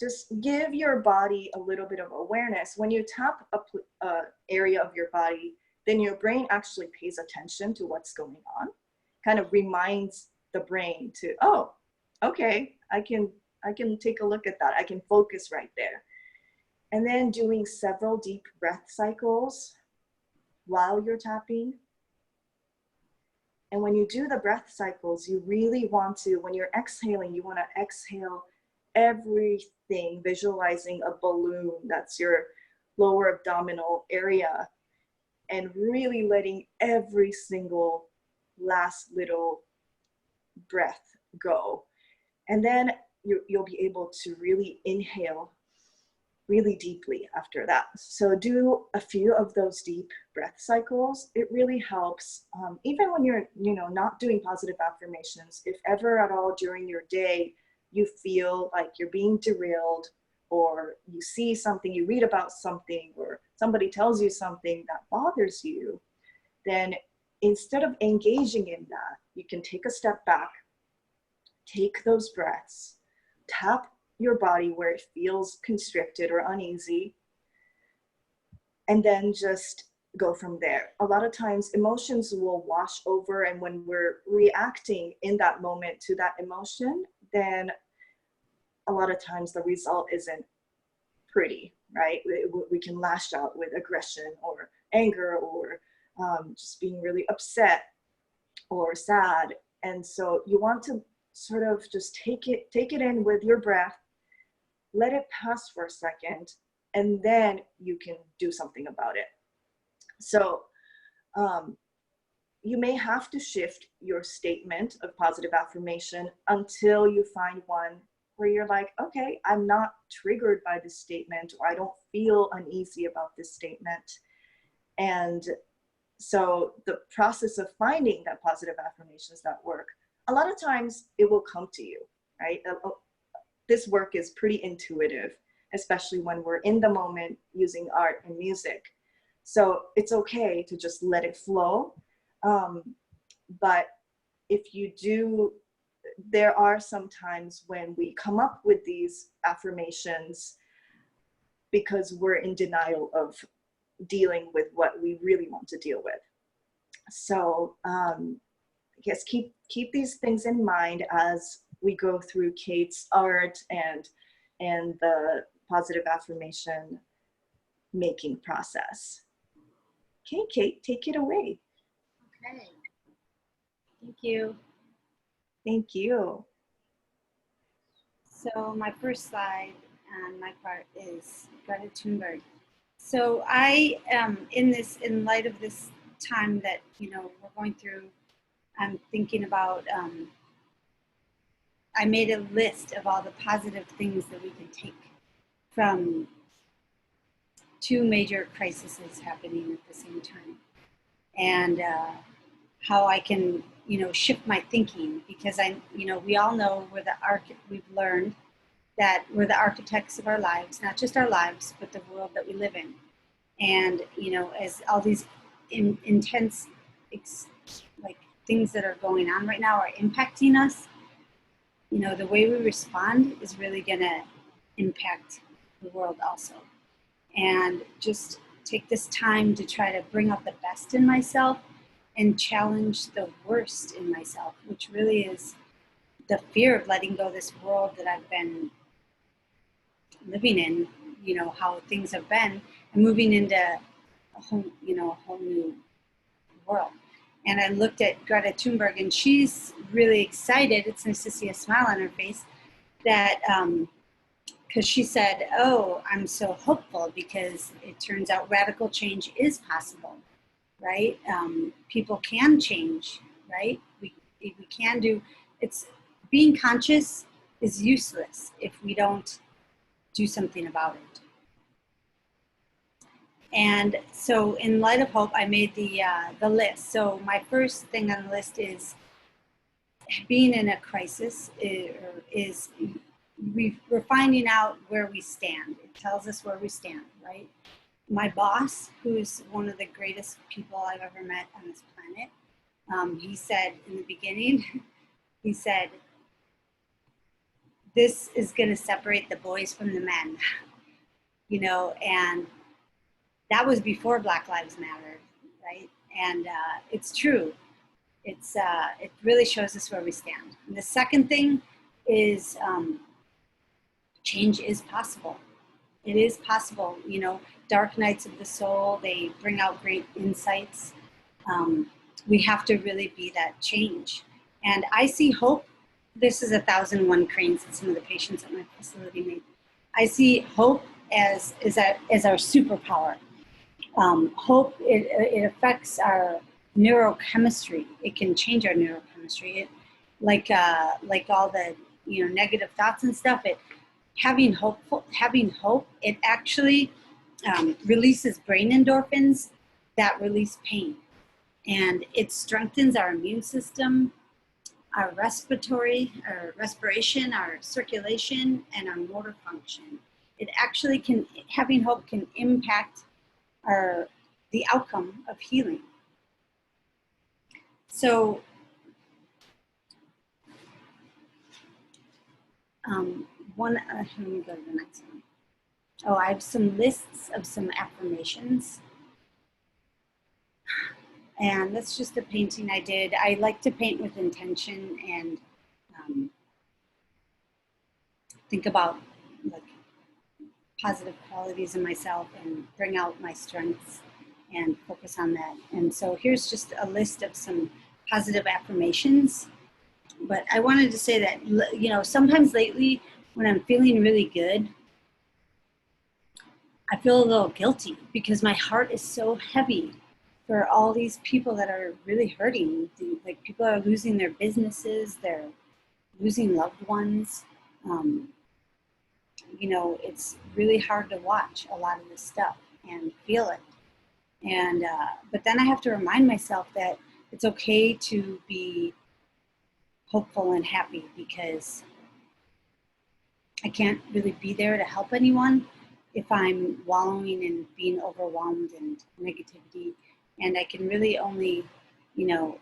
just give your body a little bit of awareness. When you tap a area of your body, then your brain actually pays attention to what's going on, kind of reminds the brain to, oh, okay, I can take a look at that. I can focus right there. And then doing several deep breath cycles while you're tapping. And when you do the breath cycles, you really want to, when you're exhaling, you want to exhale everything, visualizing a balloon, that's your lower abdominal area, and really letting every single last little breath go. And then you'll be able to really inhale really deeply after that. So do a few of those deep breath cycles. It really helps. Even when you're, you know, not doing positive affirmations, if ever at all during your day you feel like you're being derailed, or you see something, you read about something, or somebody tells you something that bothers you, then instead of engaging in that, you can take a step back, take those breaths, tap your body where it feels constricted or uneasy, and then just go from there. A lot of times emotions will wash over, and when we're reacting in that moment to that emotion, then a lot of times the result isn't pretty, right? We can lash out with aggression or anger or just being really upset or sad. And so you want to sort of just take it in with your breath, let it pass for a second, and then you can do something about it. So you may have to shift your statement of positive affirmation until you find one where you're like, okay, I'm not triggered by this statement, or I don't feel uneasy about this statement. And so the process of finding that positive affirmations that work, a lot of times it will come to you, right? This work is pretty intuitive, especially when we're in the moment using art and music. So it's okay to just let it flow. But if you do, there are some times when we come up with these affirmations because we're in denial of dealing with what we really want to deal with. So I guess keep these things in mind as we go through Kate's art and the positive affirmation making process. Okay, Kate, take it away. Okay. Thank you. Thank you. So my first slide and my part is Greta Thunberg. So I in light of this time that we're going through, I'm thinking about. I made a list of all the positive things that we can take from two major crises happening at the same time, and how I can shift my thinking, because we all know we've learned that we're the architects of our lives, not just our lives, but the world that we live in. And as all these intense things that are going on right now are impacting us, the way we respond is really going to impact the world also. And just take this time to try to bring out the best in myself and challenge the worst in myself, which really is the fear of letting go of this world that I've been living in, how things have been, and moving into a whole new world. And I looked at Greta Thunberg, and she's really excited. It's nice to see a smile on her face, that because she said, "Oh, I'm so hopeful because it turns out radical change is possible, right? People can change, right? We can do. It's being conscious is useless if we don't do something about it." And so in light of hope, I made the list. So my first thing on the list is being in a crisis we're finding out where we stand. It tells us where we stand, right? My boss, who's one of the greatest people I've ever met on this planet, he said in the beginning, he said, "This is going to separate the boys from the men," and that was before Black Lives Matter, right? And it's true. It really shows us where we stand. And the second thing is change is possible. It is possible. Dark nights of the soul, they bring out great insights. We have to really be that change. And I see hope. This is 1,001 cranes that some of the patients at my facility made. I see hope as our superpower. Hope, it affects our neurochemistry. It can change our neurochemistry. Like all the negative thoughts and stuff. Having hope, it actually releases brain endorphins that release pain, and it strengthens our immune system, our respiration, our circulation, and our motor function. It actually having hope can impact the outcome of healing. So let me go to the next one. Oh, I have some lists of some affirmations. And that's just a painting I did. I like to paint with intention and think about like positive qualities in myself and bring out my strengths and focus on that. And so here's just a list of some positive affirmations. But I wanted to say that, you know, sometimes lately when I'm feeling really good, I feel a little guilty because my heart is so heavy for all these people that are really hurting. Like people are losing their businesses, they're losing loved ones. You know, it's really hard to watch a lot of this stuff and feel it. And but then I have to remind myself that it's okay to be hopeful and happy, because I can't really be there to help anyone if I'm wallowing in being overwhelmed and negativity. And I can really only, you know,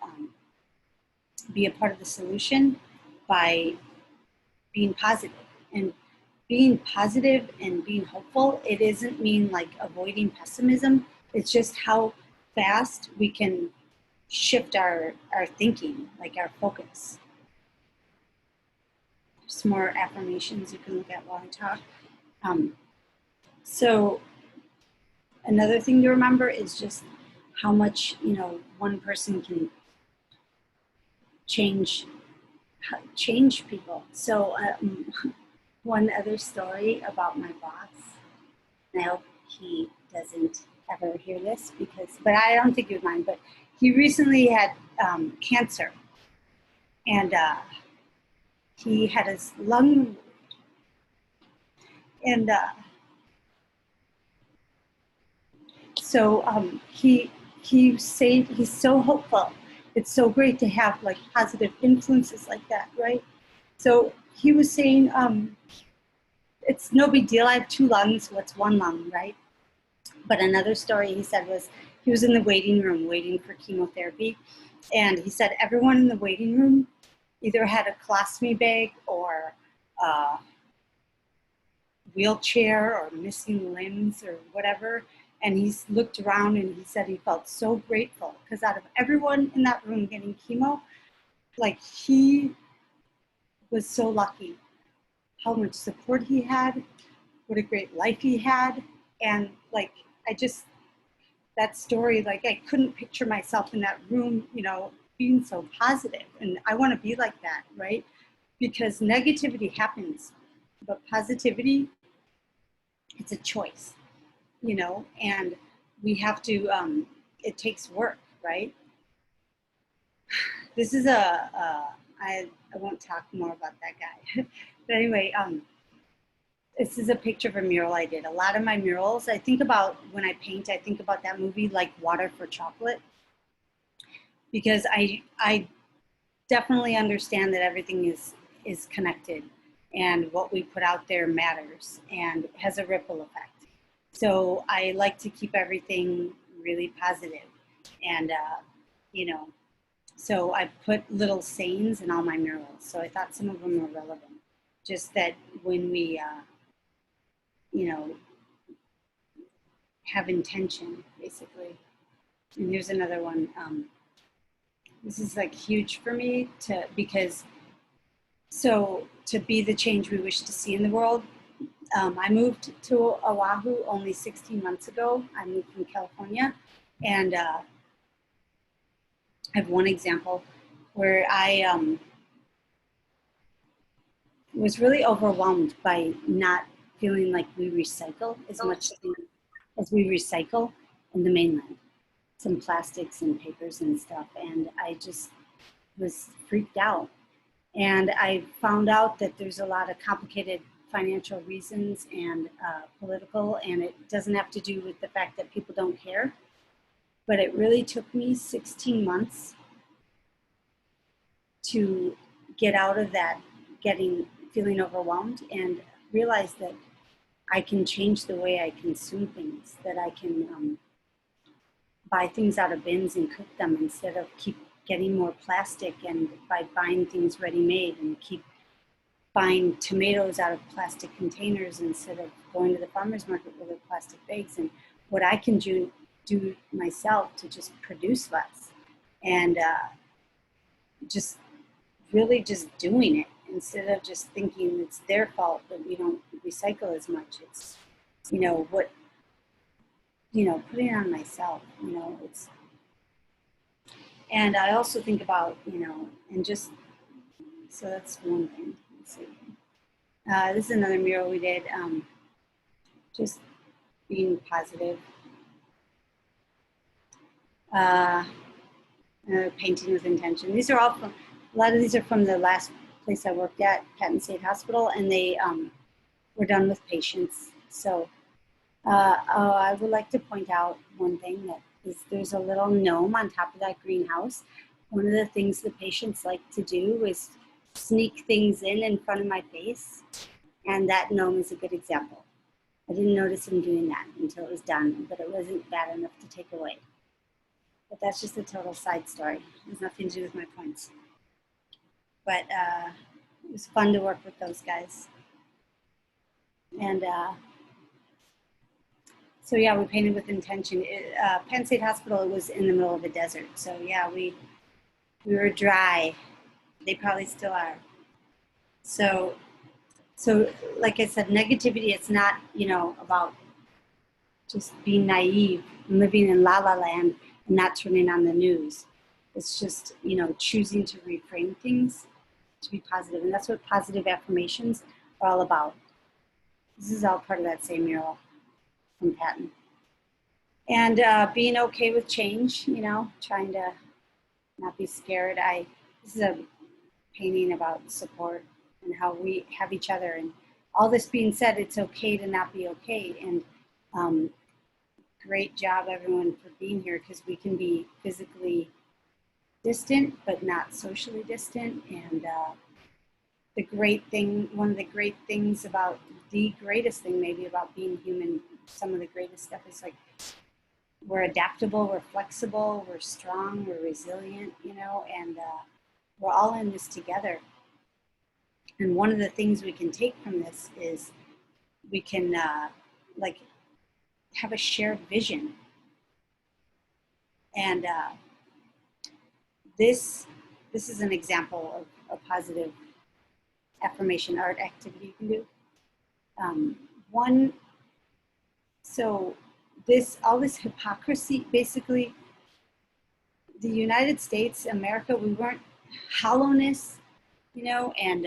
be a part of the solution by being positive. And being positive and being hopeful, it doesn't mean like avoiding pessimism. It's just how fast we can shift our thinking, like our focus. Some more affirmations you can look at while I talk. So another thing to remember is just how much, you know, one person can change people. So one other story about my boss, and I hope he doesn't ever hear this, but I don't think he would mind, but he recently had cancer, and he had his lung, and so he's so hopeful. It's so great to have like positive influences like that, right? So he was saying, it's no big deal. I have 2 lungs. What's 1 lung, right? But another story he said was he was in the waiting room waiting for chemotherapy, and he said everyone in the waiting room either had a colostomy bag or a wheelchair or missing limbs or whatever. And he looked around and he said he felt so grateful because out of everyone in that room getting chemo, like he was so lucky how much support he had, what a great life he had. And like, that story, like I couldn't picture myself in that room, you know, being so positive. And I want to be like that, right? Because negativity happens, but positivity, it's a choice, you know, and we have to, it takes work, right? This is I won't talk more about that guy. But anyway, this is a picture of a mural I did. A lot of my murals, I think about when I paint, I think about that movie, like Water for Chocolate, because I definitely understand that everything is connected, and what we put out there matters and has a ripple effect. So I like to keep everything really positive, and you know, so I put little sayings in all my murals. So I thought some of them were relevant. Just that when we, you know, have intention, basically. And here's another one. This is like huge for me because to be the change we wish to see in the world. I moved to Oahu only 16 months ago. I moved from California, and I have one example where I was really overwhelmed by not feeling like we recycle as much as we recycle in the mainland. Some plastics and papers and stuff, and I just was freaked out. And I found out that there's a lot of complicated financial reasons and political, and it doesn't have to do with the fact that people don't care. But it really took me 16 months to get out of that, feeling overwhelmed, and realize that I can change the way I consume things, that I can buy things out of bins and cook them instead of keep getting more plastic and by buying things ready-made and keep buying tomatoes out of plastic containers instead of going to the farmer's market with their plastic bags, and what I can do myself to just produce less and just really just doing it instead of just thinking it's their fault that we don't recycle as much. It's, you know, what, you know, putting it on myself, you know, it's, and I also think about, you know, and just, so that's one thing. Let's see. This is another mural we did, just being positive. Painting with intention. These are all from, a lot of these are from the last place I worked at, Patton State Hospital, and they were done with patients. So I would like to point out one thing, that is there's a little gnome on top of that greenhouse. One of the things the patients like to do is sneak things in front of my face, and that gnome is a good example. I didn't notice him doing that until it was done, but it wasn't bad enough to take away. But that's just a total side story. It has nothing to do with my points. But it was fun to work with those guys. And so yeah, we painted with intention. Penn State Hospital was in the middle of a desert. So yeah, we were dry. They probably still are. So like I said, negativity, it's not, you know, about just being naive and living in la la land and not turning on the news. It's just, you know, choosing to reframe things to be positive. And that's what positive affirmations are all about. This is all part of that same mural from Patton. And being okay with change, you know, trying to not be scared. This is a painting about support and how we have each other. And all this being said, it's okay to not be okay. And great job, everyone, for being here, because we can be physically distant, but not socially distant. And the great thing, one of the great things about, the greatest thing maybe about being human, some of the greatest stuff is like, we're adaptable, we're flexible, we're strong, we're resilient, you know, and we're all in this together. And one of the things we can take from this is we can like have a shared vision. And this is an example of a positive affirmation art activity you can do. All this hypocrisy, basically, the United States, America, we weren't, hollowness, you know, and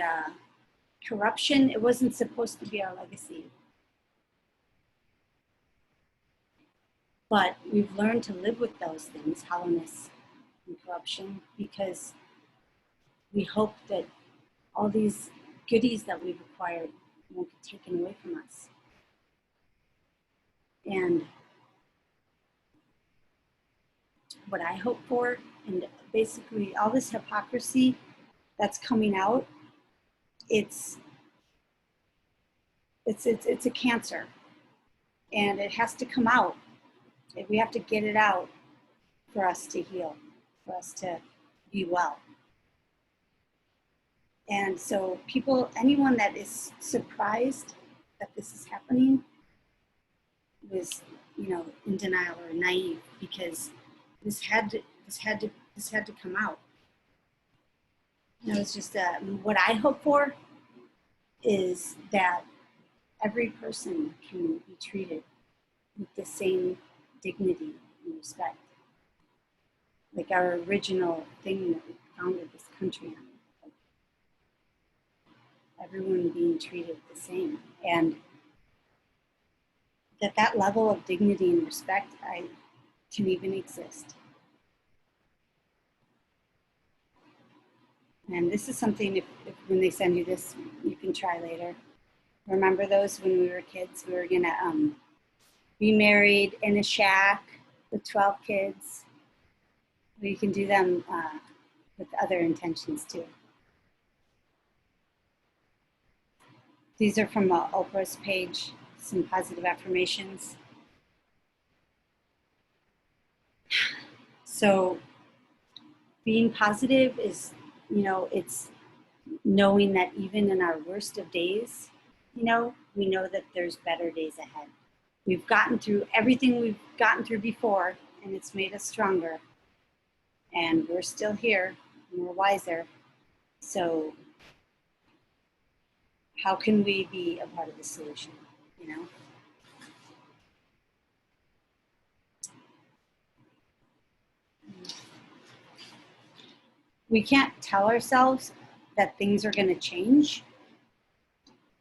corruption, it wasn't supposed to be our legacy. But we've learned to live with those things, hollowness and corruption, because we hope that all these goodies that we've acquired won't be taken away from us. And what I hope for, and basically all this hypocrisy that's coming out, it's a cancer, and it has to come out. We have to get it out for us to heal, for us to be well. And so anyone that is surprised that this is happening was, you know, in denial or naive, because this had to come out. You know, it's just what I hope for is that every person can be treated with the same dignity and respect, like our original thing that we founded this country on. Like everyone being treated the same, and that level of dignity and respect can even exist. And this is something, if when they send you this, you can try later. Remember those when we were kids? We were gonna be married in a shack with 12 kids. Well, you can do them with other intentions too. These are from Oprah's page, some positive affirmations. being positive is, you know, it's knowing that even in our worst of days, you know, we know that there's better days ahead. We've gotten through everything we've gotten through before, and it's made us stronger. And we're still here, and we're wiser. So how can we be a part of the solution, you know? We can't tell ourselves that things are going to change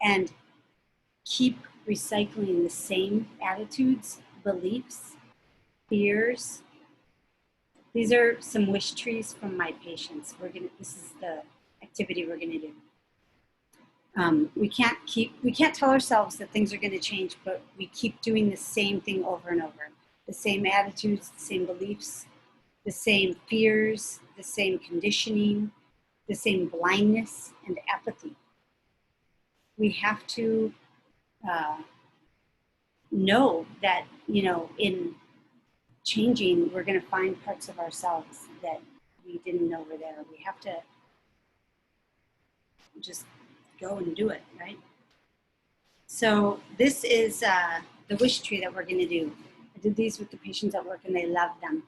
and keep recycling the same attitudes, beliefs, fears. These are some wish trees from my patients. This is the activity we're going to do. We can't tell ourselves that things are going to change, but we keep doing the same thing over and over. The same attitudes, the same beliefs, the same fears, the same conditioning, the same blindness and apathy. We have to know that, you know, in changing, we're going to find parts of ourselves that we didn't know were there. We have to just go and do it, right? So this is the wish tree that we're going to do. I did these with the patients at work and they loved them.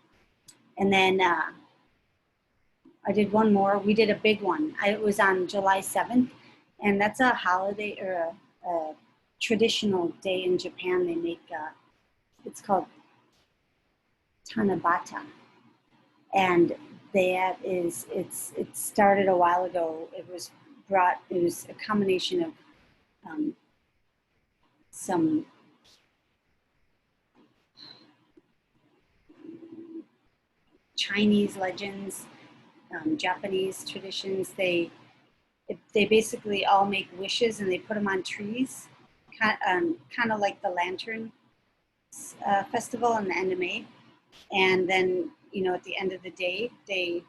And then I did one more. We did a big one. It was on July 7th, and that's a holiday or a traditional day in Japan. They make, it's called Tanabata. And it started a while ago. It was a combination of some Chinese legends, Japanese traditions. They basically all make wishes and they put them on trees, kind of like the Lantern Festival in the end of May. And then, you know, at the end of the day, they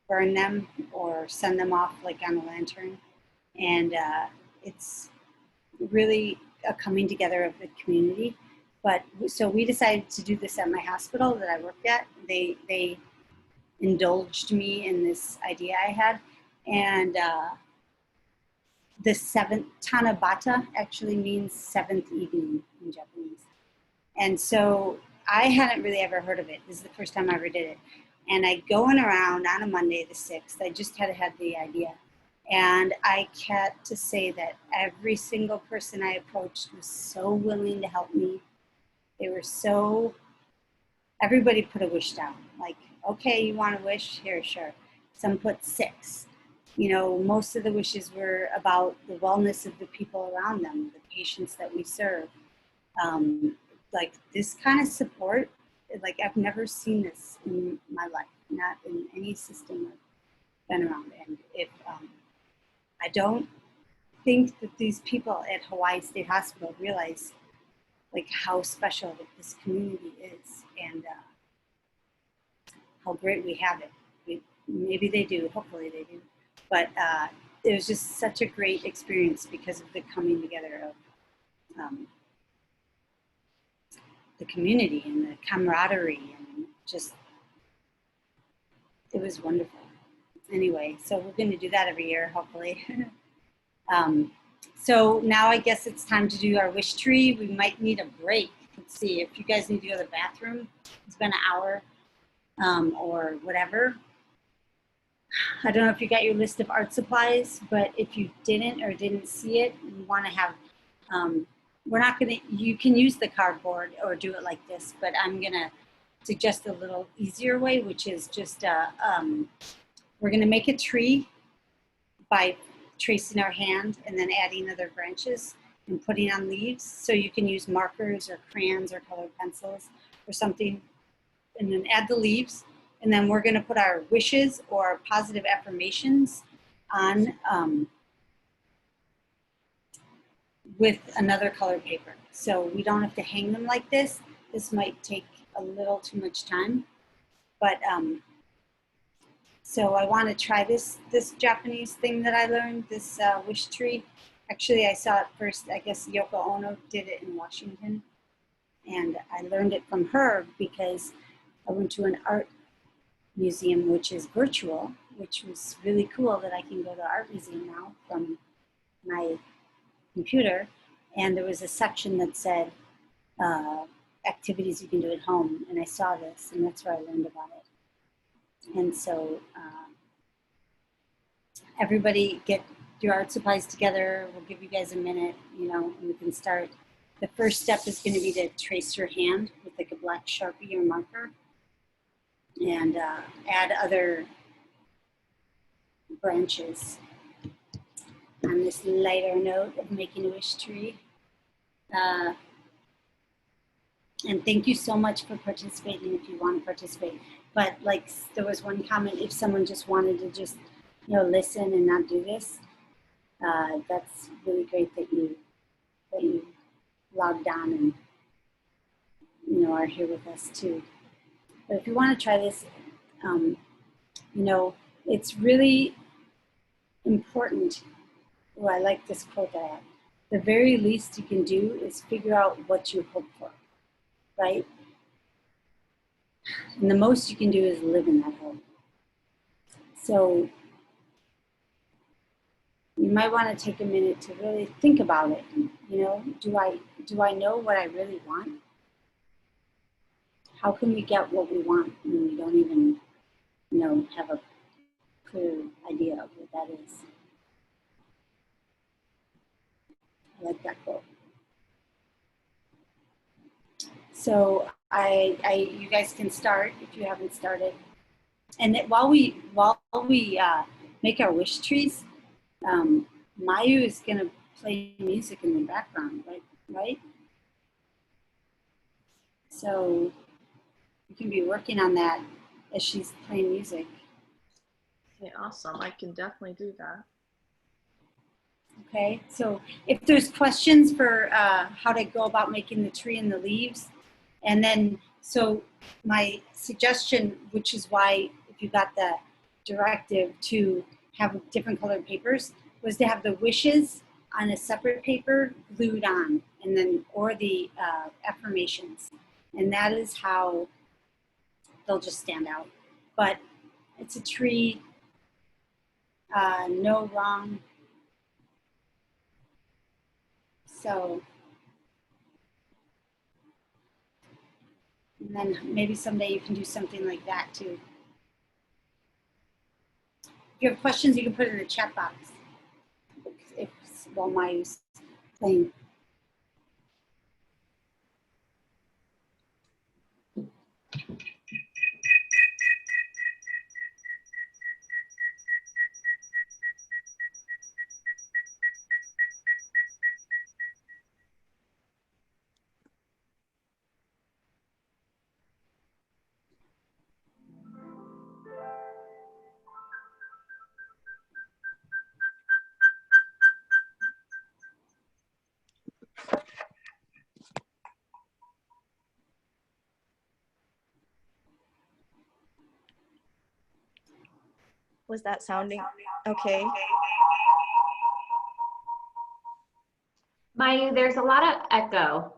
burn them or send them off like on a lantern. And it's really a coming together of the community. But so we decided to do this at my hospital that I worked at. They indulged me in this idea I had. And the seventh, Tanabata actually means seventh evening in Japanese. And so I hadn't really ever heard of it. This is the first time I ever did it. And I going around on a Monday, the 6th, I just had the idea. And I had to say that every single person I approached was so willing to help me. They were everybody put a wish down. Like, okay, you want a wish? Here, sure. Some put 6. You know, most of the wishes were about the wellness of the people around them, the patients that we serve. Like this kind of support, like I've never seen this in my life, not in any system I've been around. And if I don't think that these people at Hawaii State Hospital realize like how special this community is and how great we have it. Maybe they do, hopefully they do. But it was just such a great experience because of the coming together of the community and the camaraderie and just, it was wonderful. Anyway, so we're going to do that every year, hopefully. So now I guess it's time to do our wish tree. We might need a break. Let's see if you guys need to go to the bathroom. It's been an hour or whatever. I don't know if you got your list of art supplies, but if you didn't see it, you want to have, you can use the cardboard or do it like this, but I'm going to suggest a little easier way, which is just, we're going to make a tree by tracing our hand and then adding other branches and putting on leaves. So you can use markers or crayons or colored pencils or something, and then add the leaves. And then we're going to put our wishes or positive affirmations on with another colored paper. So we don't have to hang them like this. This might take a little too much time, but so I want to try this Japanese thing that I learned, this wish tree. Actually, I saw it first, I guess Yoko Ono did it in Washington. And I learned it from her because I went to an art museum, which is virtual, which was really cool that I can go to art museum now from my computer. And there was a section that said activities you can do at home, and I saw this, and that's where I learned about it. And so everybody get your art supplies together. We'll give you guys a minute, you know, and we can start. The first step is going to be to trace your hand with like a black Sharpie or marker, and add other branches on this lighter note of making a wish tree. And thank you so much for participating if you want to participate. But like there was one comment, if someone just wanted to just, you know, listen and not do this, that's really great that you logged on and, you know, are here with us too. But if you want to try this, you know, it's really important. Oh, I like this quote that I have. The very least you can do is figure out what you hope for, right? And the most you can do is live in that hope. So you might want to take a minute to really think about it. You know, do I know what I really want? How can we get what we want when we don't even, you know, have a clear idea of what that is? I like that quote. So you guys can start if you haven't started. And that while we make our wish trees, Mayu is going to play music in the background, right? So you can be working on that as she's playing music. Okay, awesome. I can definitely do that. Okay, so if there's questions for how to go about making the tree and the leaves, and then, so my suggestion, which is why if you got the directive to have different colored papers, was to have the wishes on a separate paper glued on, and then, or the affirmations. And that is how they'll just stand out. But it's a tree, no wrong. So, and then maybe someday you can do something like that too. If you have questions, you can put it in the chat box. If while Mayu's playing. Was that sounding okay? Mayu, there's a lot of echo.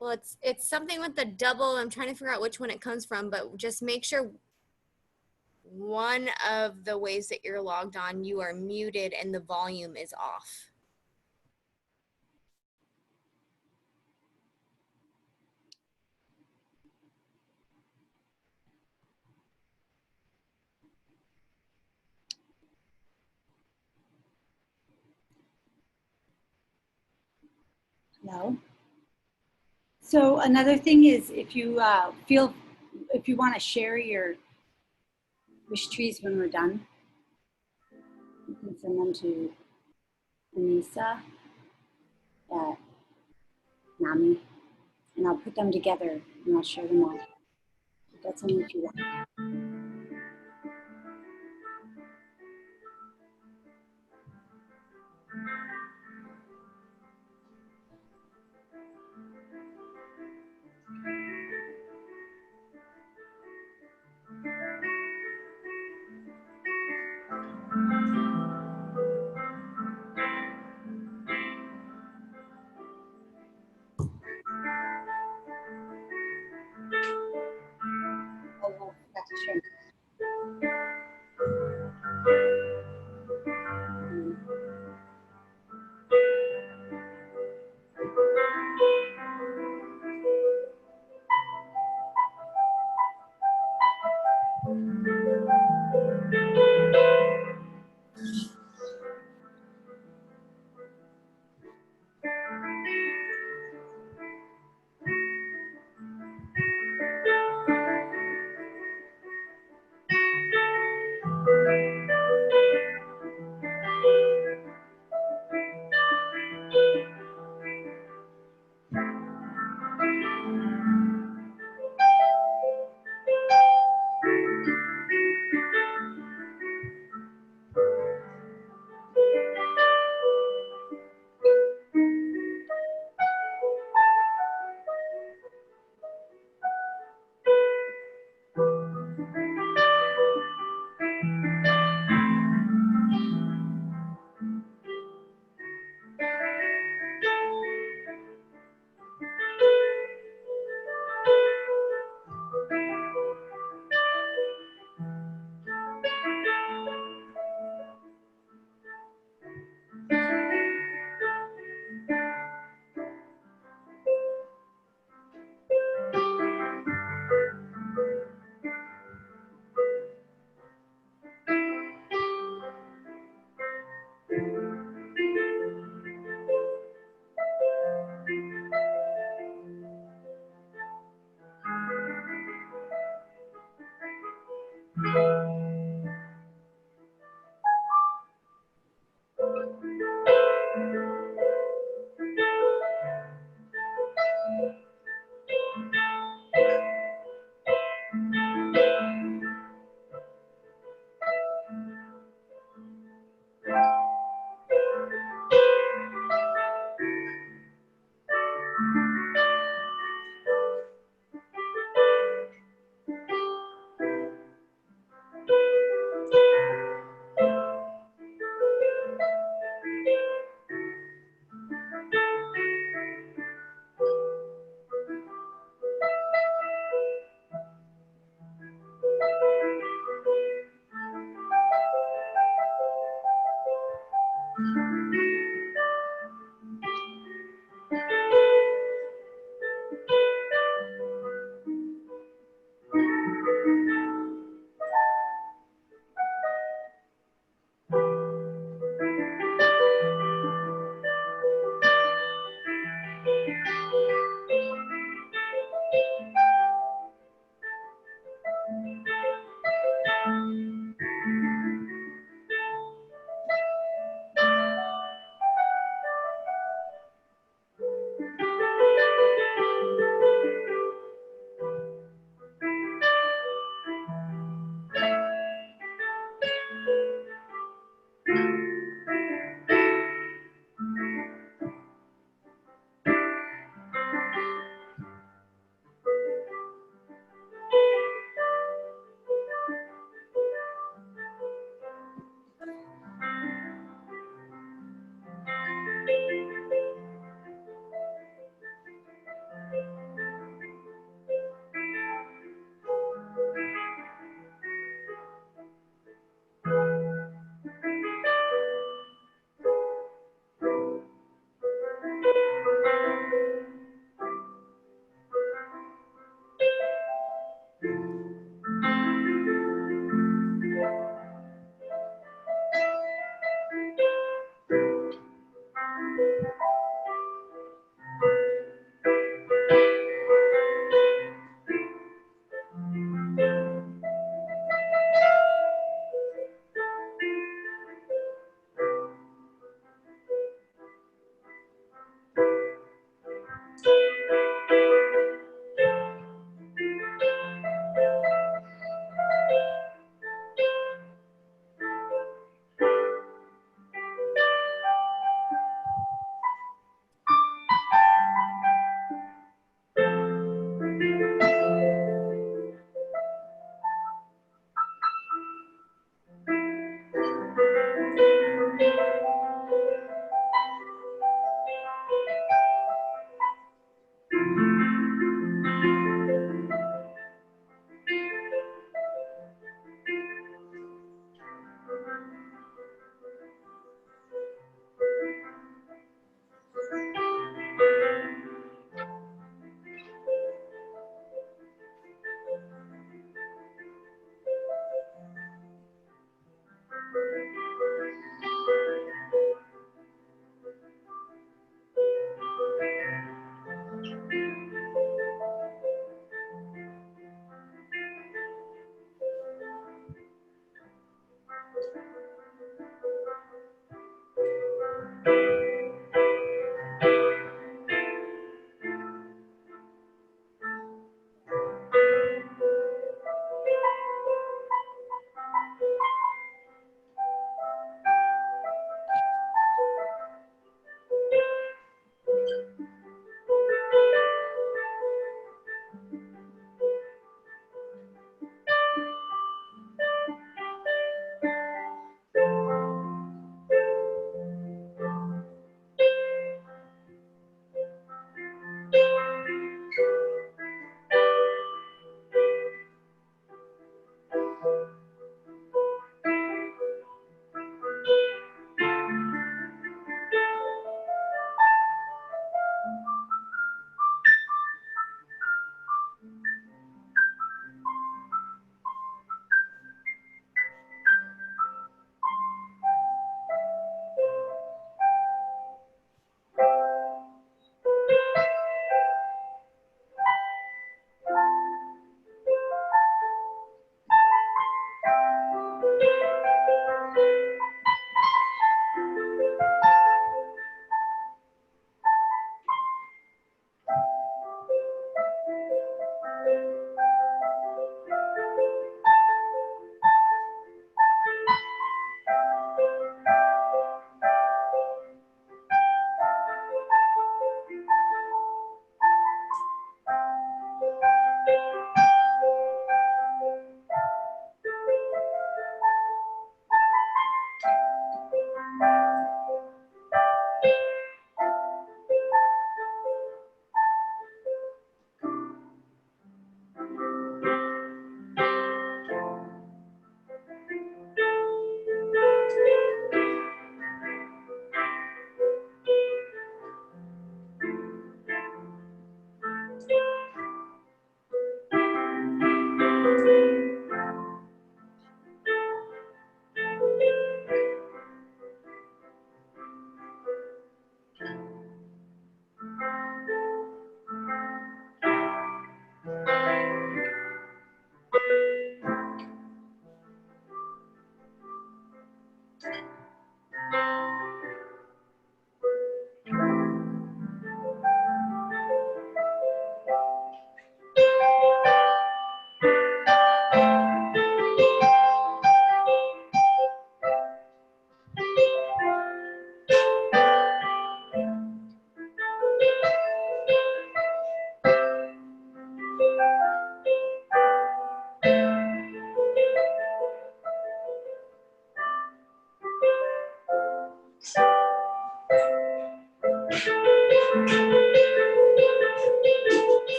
Well, it's something with the double. I'm trying to figure out which one it comes from, but just make sure one of the ways that you're logged on, you are muted and the volume is off. No. So another thing is if you if you want to share your wish trees when we're done, you can send them to Anissa at NAMI, and I'll put them together and I'll share them all. That's only if you want.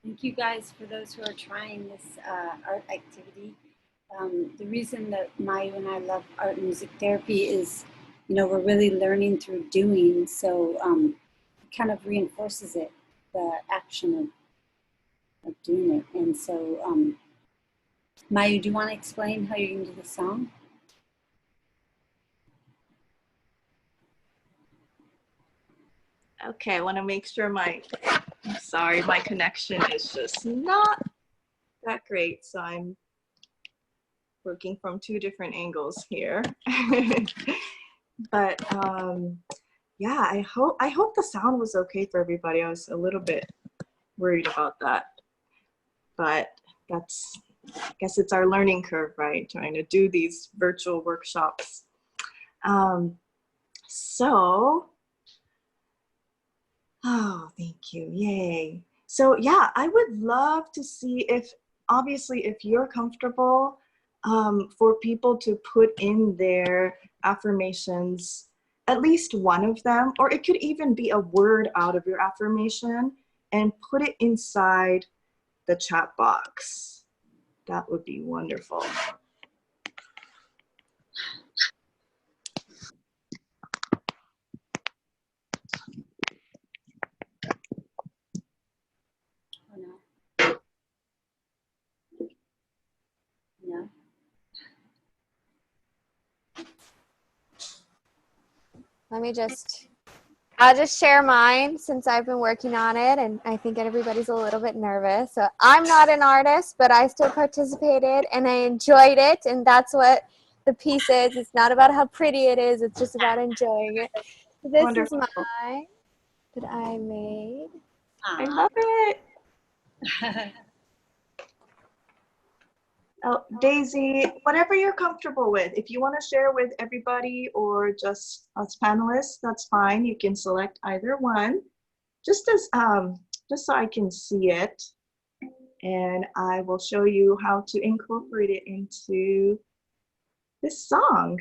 Thank you guys for those who are trying this art activity. The reason that Mayu and I love art and music therapy is, you know, we're really learning through doing. So it kind of reinforces it, the action of doing it. And so, Mayu, do you want to explain how you're going to do the song? Okay, I want to make sure I'm sorry, my connection is just not that great. So I'm working from two different angles here. But yeah, I hope the sound was okay for everybody. I was a little bit worried about that. But I guess it's our learning curve, right? Trying to do these virtual workshops. Oh, thank you. Yay. So yeah, I would love to see obviously, if you're comfortable, for people to put in their affirmations, at least one of them, or it could even be a word out of your affirmation, and put it inside the chat box. That would be wonderful. No. I'll just share mine since I've been working on it, and I think everybody's a little bit nervous. So I'm not an artist, but I still participated and I enjoyed it, and that's what the piece is. It's not about how pretty it is, it's just about enjoying it. So this Wonderful. is mine that I made. I love it. Oh, Daisy, whatever you're comfortable with. If you want to share with everybody or just us panelists, that's fine. You can select either one. Just so I can see it, and I will show you how to incorporate it into this song.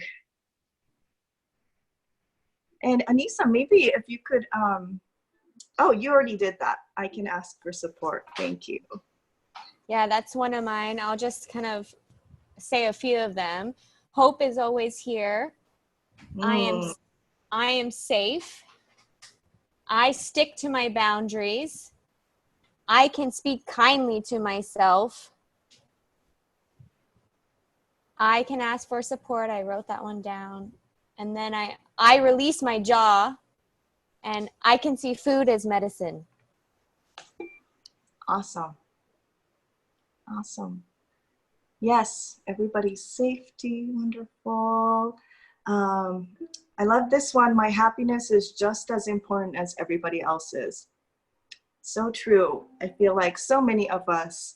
And Anissa, maybe if you could, oh, you already did that. I can ask for support. Thank you. Yeah, that's one of mine. I'll just kind of say a few of them. Hope is always here. I am safe. I stick to my boundaries. I can speak kindly to myself. I can ask for support. I wrote that one down. And then I release my jaw, and I can see food as medicine. Awesome. Awesome. Yes, everybody's safety, wonderful. I love this one. My happiness is just as important as everybody else's. So true. I feel like so many of us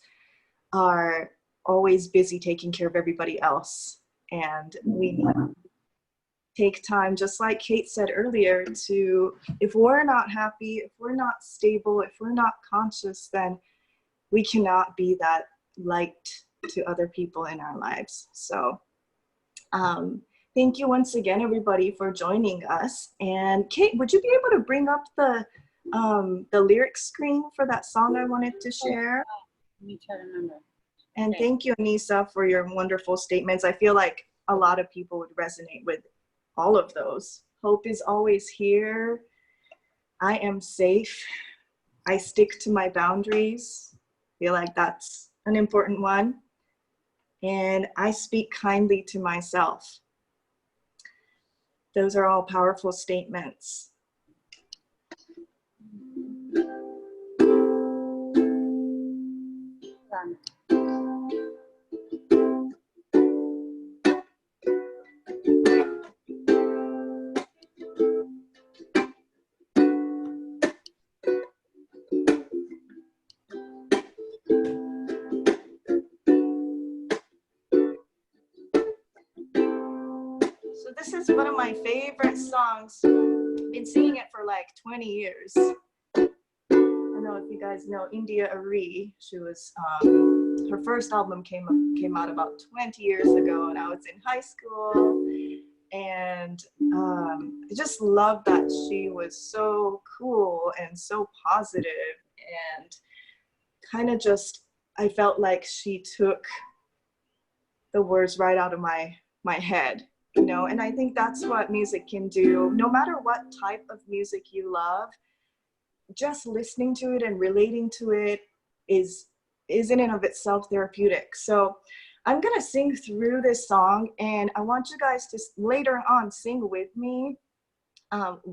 are always busy taking care of everybody else. And we need to take time, just like Kate said earlier, if we're not happy, if we're not stable, if we're not conscious, then we cannot be that light to other people in our lives. So thank you once again, everybody, for joining us. And Kate, would you be able to bring up the lyric screen for that song I wanted to share? Let me try to remember. And Okay. Thank you, Anissa, for your wonderful statements. I feel like a lot of people would resonate with all of those. Hope is always here. I am safe. I stick to my boundaries. I feel like that's an important one. And I speak kindly to myself. Those are all powerful statements. So this is one of my favorite songs. I've been singing it for like 20 years. I don't know if you guys know India Arie. She was, her first album came out about 20 years ago, and I was in high school. And I just love that she was so cool and so positive and kind of just, I felt like she took the words right out of my head, you know, and I think that's what music can do. No matter what type of music you love, just listening to it and relating to it is in and of itself therapeutic. So I'm gonna sing through this song, and I want you guys to later on sing with me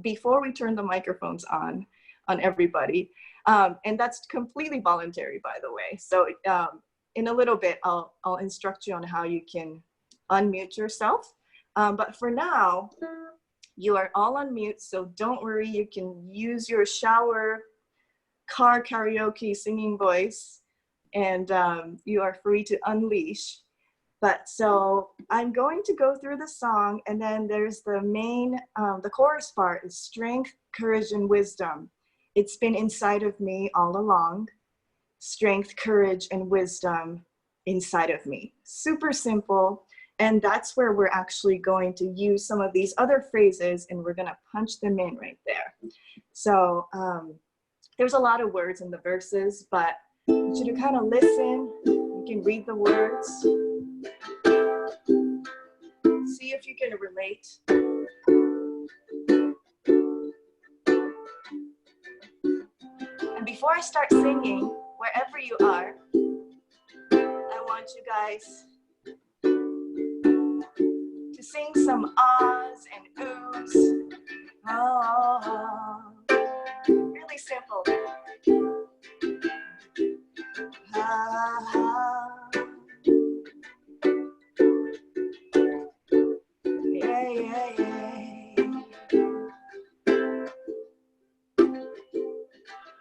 before we turn the microphones on everybody. And that's completely voluntary, by the way. So in a little bit, I'll instruct you on how you can unmute yourself. But for now, you are all on mute, so don't worry. You can use your shower, car karaoke singing voice, and you are free to unleash. But so I'm going to go through the song, and then there's the main, the chorus part is strength, courage, and wisdom. It's been inside of me all along. Strength, courage, and wisdom inside of me. Super simple. And that's where we're actually going to use some of these other phrases, and we're gonna punch them in right there. So there's a lot of words in the verses, but I want you to kind of listen. You can read the words. See if you can relate. And before I start singing, wherever you are, I want you guys to sing some ahs and oohs. Oh, really simple. Ah, yeah, yeah, yeah.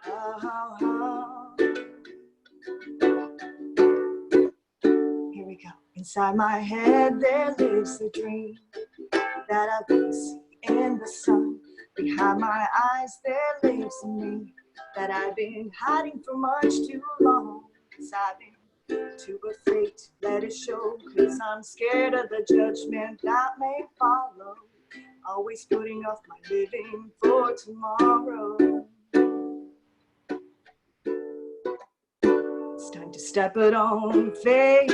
Oh, oh. Here we go. Inside my head there lives a dream that I've been seeing in the sun. Behind my eyes there lives a me that I've been hiding for much too long. 'Cause I've been too afraid to let it show. 'Cause I'm scared of the judgment that may follow. Always putting off my living for tomorrow. It's time to step it on faith.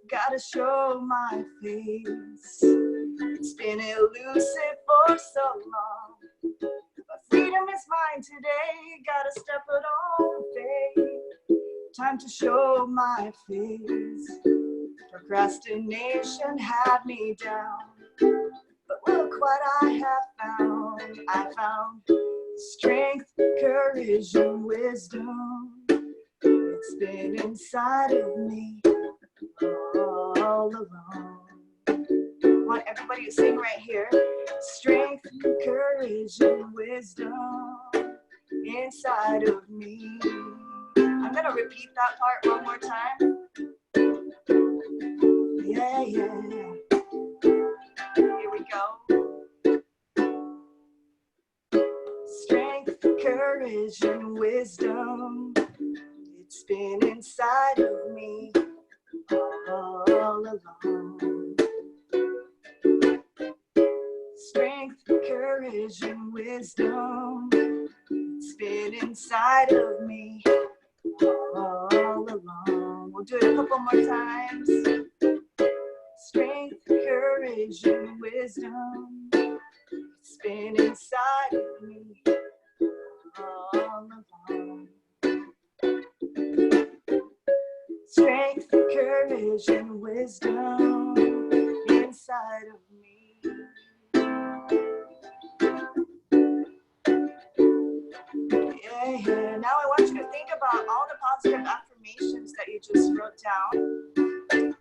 Gotta show my face. It's been elusive for so long, but freedom is mine today. Gotta step it on faith. Time to show my face. Procrastination had me down, but look what I have found. I found strength, courage, and wisdom. It's been inside of me all along. I want everybody to sing right here. Strength, courage, and wisdom inside of me. I'm gonna repeat that part one more time. Yeah, yeah. Here we go. Strength, courage, and wisdom. It's been inside of me all along. Strength, courage, and wisdom. It's been inside of me all along. We'll do it a couple more times. Strength, courage, and wisdom. It's been inside of me all along. Strength, courage, and wisdom inside of me. Yeah, yeah. Now I want you to think about all the positive affirmations that you just wrote down.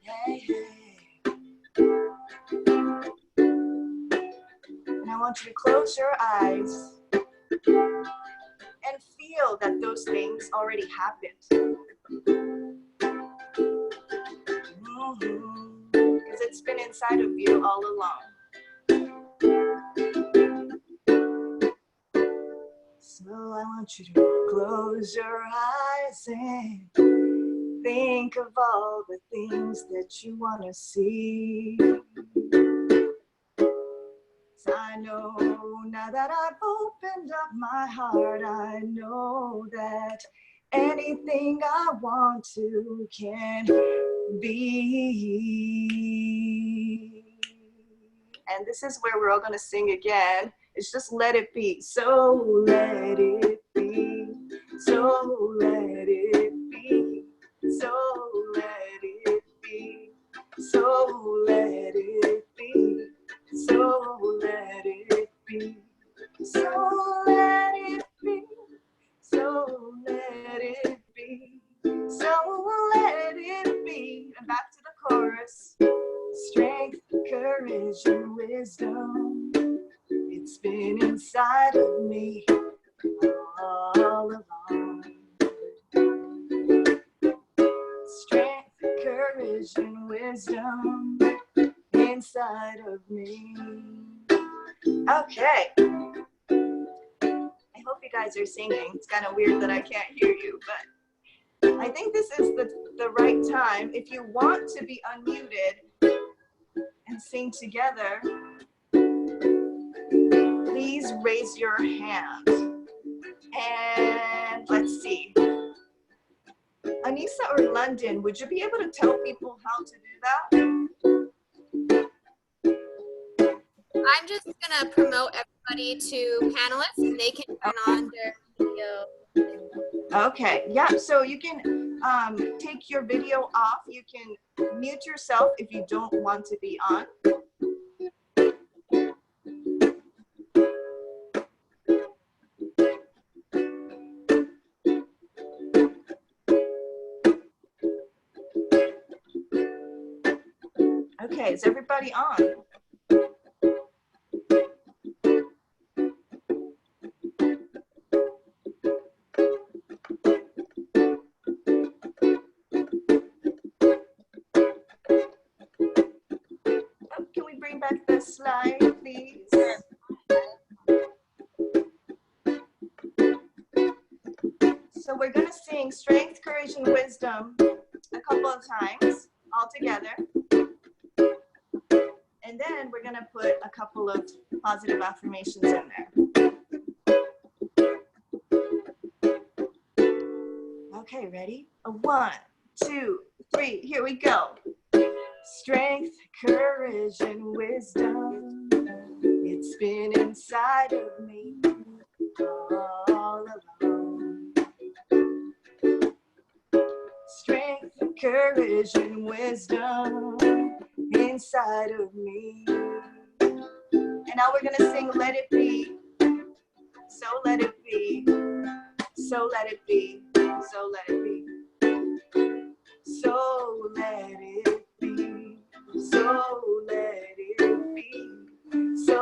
Hey, hey. And I want you to close your eyes and feel that those things already happened. Because it's been inside of you all along. So I want you to close your eyes and think of all the things that you want to see. 'Cause I know now that I've opened up my heart, I know that Anything I want to can be. And this is where we're all going to sing again. It's just let it be. So let it be. So let it be. So let it be. So let it be. So let it be. So let it be. So let it be. So let it be. And back to the chorus. Strength, courage, and wisdom. It's been inside of me all along. Strength, courage, and wisdom inside of me. Okay. I hope you guys are singing. It's kind of weird that I can't hear you, but I think this is the right time. If you want to be unmuted and sing together, please raise your hand. And let's see. Anissa or London, would you be able to tell people how to do that? I'm just gonna promote everybody to panelists and they can turn on their video. Okay, yeah, so you can take your video off. You can mute yourself if you don't want to be on. Okay, is everybody on? Oh, can we bring back the slide, please? So we're gonna sing Strength, Courage, and Wisdom a couple of times all together. And then we're gonna put a couple of positive affirmations in there. Okay, ready? 1, 2, 3, here we go. Strength, courage, and wisdom. It's been inside of me all along. Strength, courage, and wisdom inside of me. And now we're gonna sing Let It Be. So let it be. So let it be. So let it be. So let it be. So let it be. So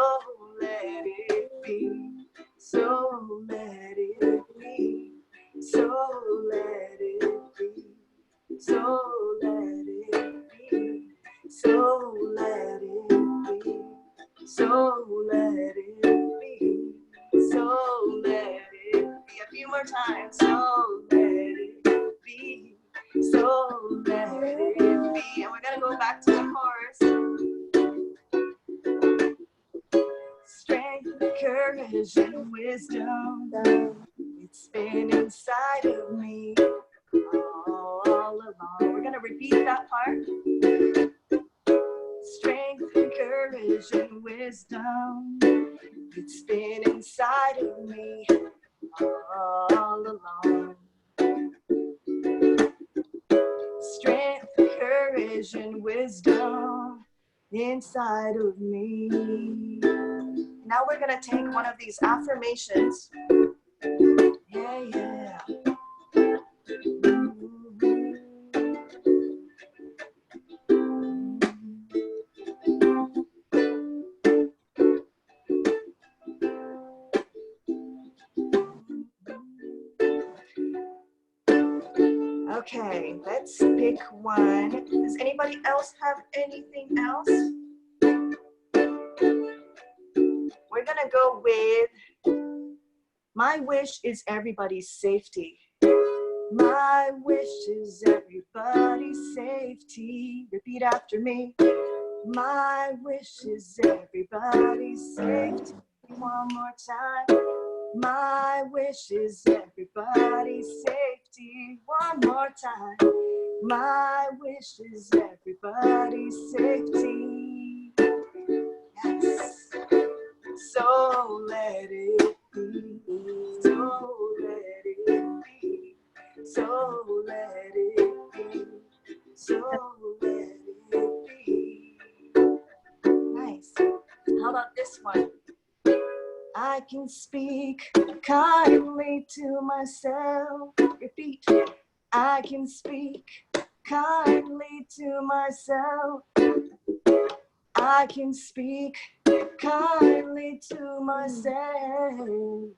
let it be. So let it be. So let it be. So let it be. So let it be. So let it be. So let it be. A few more times. So let it be. So let it be. And we're gonna go back to the chorus. Strength, courage, and wisdom. It's been inside of me all along. We're gonna repeat that part. Strength, courage, and wisdom. It's been inside of me all along. Strength, courage, and wisdom inside of me. Now we're gonna take one of these affirmations. Yeah, yeah. Okay, let's pick one. Does anybody else have anything else? We're gonna go with my wish is everybody's safety. My wish is everybody's safety. Repeat after me. My wish is everybody's safety. One more time. My wish is everybody's safety. one more time. My wish is everybody's safety. Yes. So let it be. So let it be. So let it be. So let it be. Nice. How about this one? I can speak kindly to myself. Repeat. I can speak kindly to myself. I can speak kindly to myself.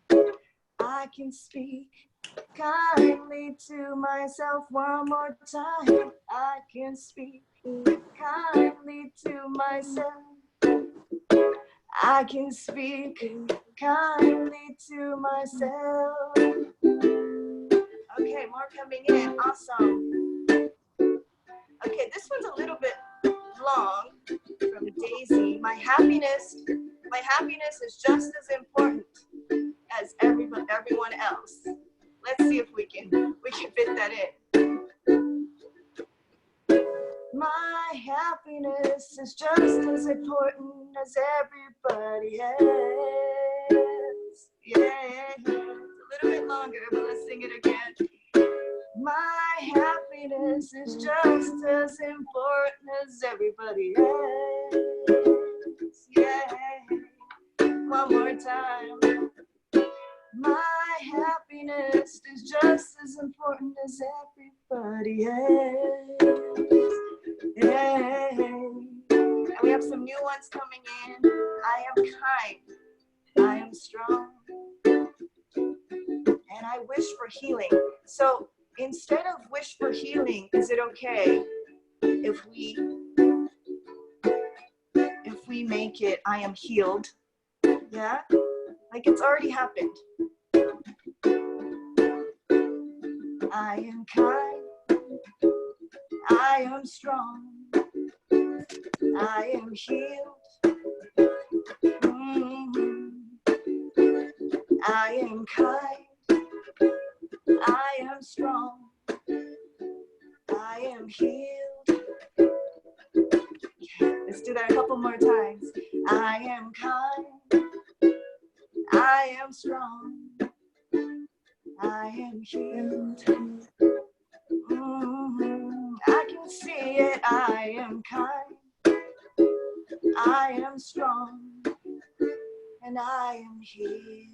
I can speak kindly to myself one more time. I can speak kindly to myself. I can speak kindly to myself. Okay, more coming in. Awesome. Okay, this one's a little bit long from Daisy. My happiness is just as important as everyone else. Let's see if we can fit that in. My happiness is just as important as everybody else. Yeah, it's a little bit longer, but let's sing it again. My happiness is just as important as everybody else. Yeah, one more time. My happiness is just as important as everybody else. Yeah. And we have some new ones coming in. I am kind. I am strong. And I wish for healing. So instead of wish for healing, is it okay if we make it I am healed? Yeah? Like it's already happened. I am kind. I am strong. I am healed. I am kind. I am strong. I am healed. Let's do that a couple more times. I am kind. I am strong. I am healed. I can see it. I am kind. I am strong. And I am healed.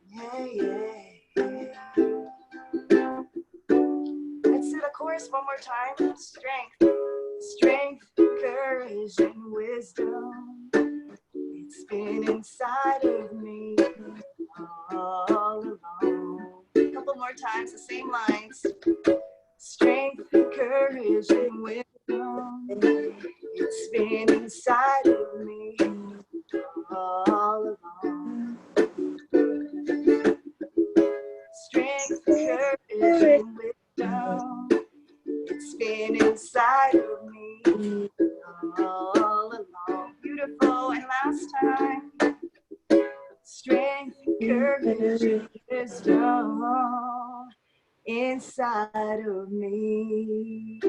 Yeah, yeah, yeah. Let's do the chorus one more time. Strength, courage, and wisdom. It's been inside of me all along. A couple more times, the same lines. Strength, courage, and wisdom. It's been inside of me all along. Strength, courage, and wisdom. It's been inside of me all along. Beautiful. And last time. Strength, courage, and wisdom inside of me.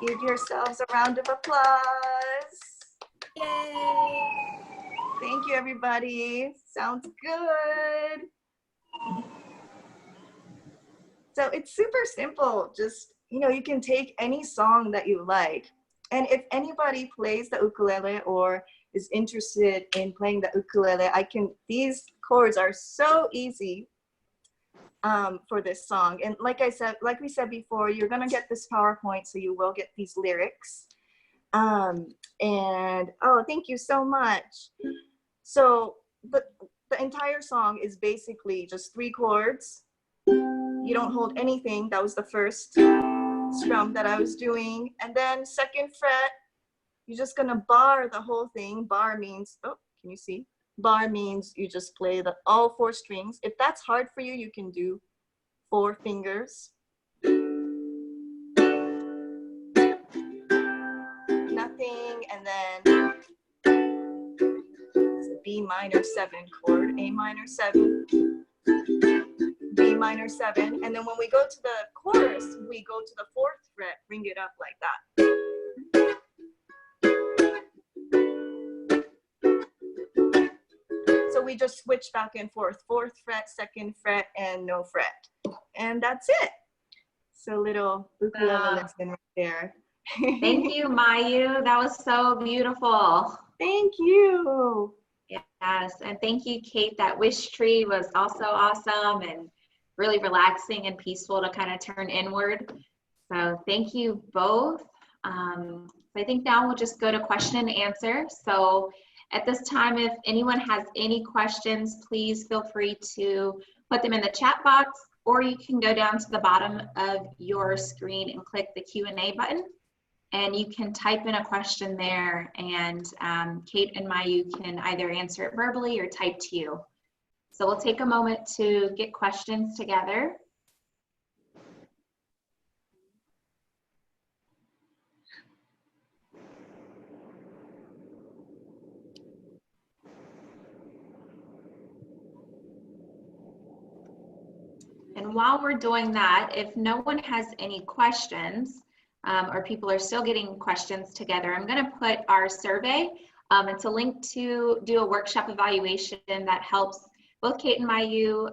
Give yourselves a round of applause. Yay! Thank you, everybody. Sounds good. So it's super simple. Just, you can take any song that you like. And if anybody plays the ukulele or is interested in playing the ukulele, these chords are so easy for this song. And like we said before, you're gonna get this PowerPoint, so you will get these lyrics. And oh, thank you so much. So the entire song is basically just 3 chords. You don't hold anything. That was the first strum that I was doing. And then 2nd fret, you're just gonna bar the whole thing. Bar means, oh, can you see? Bar means you just play all 4 strings. If that's hard for you, you can do 4 fingers. and then it's a B minor 7 chord, A minor 7, B minor 7, and then when we go to the chorus, we go to the 4th fret, bring it up like that. So we just switch back and forth, 4th fret, 2nd fret, and no fret. And that's it. So little ukulele lesson right there. Thank you, Mayu. That was so beautiful. Thank you. Yes, and thank you, Kate. That wish tree was also awesome and really relaxing and peaceful to kind of turn inward. So thank you both. So I think now we'll just go to question and answer. So at this time, if anyone has any questions, please feel free to put them in the chat box, or you can go down to the bottom of your screen and click the Q&A button, and you can type in a question there, and Kate and Mayu can either answer it verbally or type to you. So we'll take a moment to get questions together. And while we're doing that, if no one has any questions, or people are still getting questions together, I'm going to put our survey. It's a link to do a workshop evaluation that helps both Kate and Mayu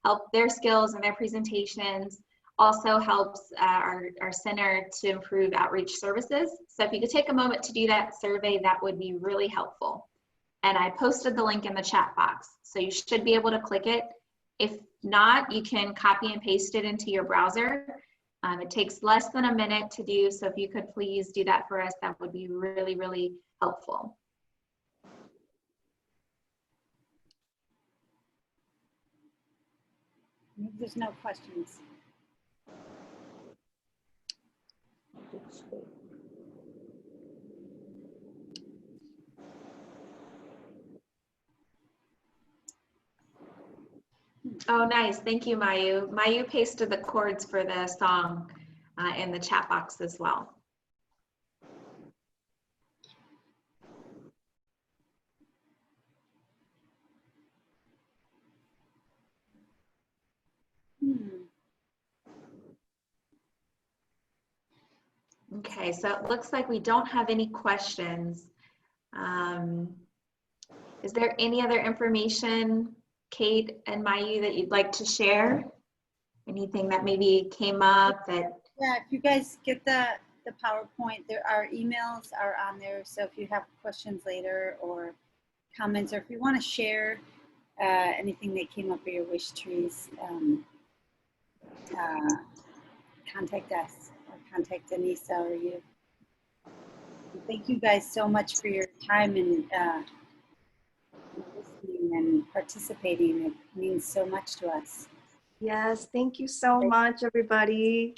help their skills and their presentations, also helps our center to improve outreach services. So if you could take a moment to do that survey, that would be really helpful. And I posted the link in the chat box, so you should be able to click it. If not, you can copy and paste it into your browser. It takes less than a minute to do, so if you could please do that for us, that would be really, really helpful. There's no questions. Oh, nice. Thank you, Mayu. Mayu pasted the chords for the song in the chat box as well. Okay, so it looks like we don't have any questions. Is there any other information, Kate and Mayu, that you'd like to share? Anything that maybe came up that? Yeah, if you guys get the PowerPoint, our emails are on there. So if you have questions later or comments, or if you want to share anything that came up for your wish trees, contact us or contact Anissa or you. Thank you guys so much for your time and listening and participating. It means so much to us. Yes, thank you so much, everybody.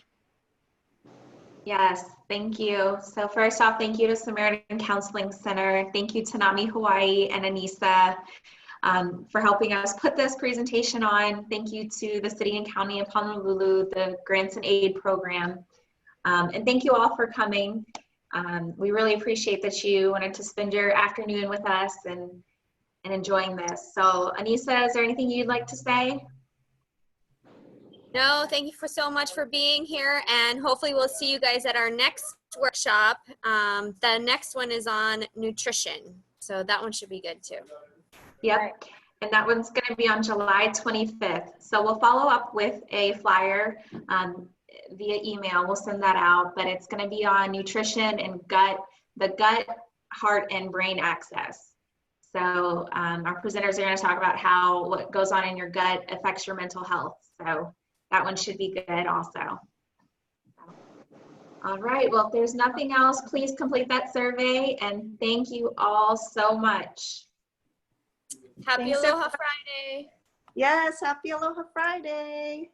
Yes, thank you. So first off, thank you to Samaritan Counseling Center. Thank you to NAMI Hawaii and Anissa for helping us put this presentation on. Thank you to the City and County of Honolulu, the Grants and Aid Program. And thank you all for coming. We really appreciate that you wanted to spend your afternoon with us and enjoying this. So Anissa, is there anything you'd like to say? No, thank you so much for being here, and hopefully we'll see you guys at our next workshop. The next one is on nutrition, so that one should be good too. Yep, and that one's going to be on July 25th. So we'll follow up with a flyer via email. We'll send that out, but it's going to be on nutrition and the gut, heart, and brain axis. So our presenters are going to talk about how what goes on in your gut affects your mental health. So that one should be good also. All right, well, if there's nothing else, please complete that survey, and thank you all so much. Happy Thanks, Aloha Friday. Yes, happy Aloha Friday.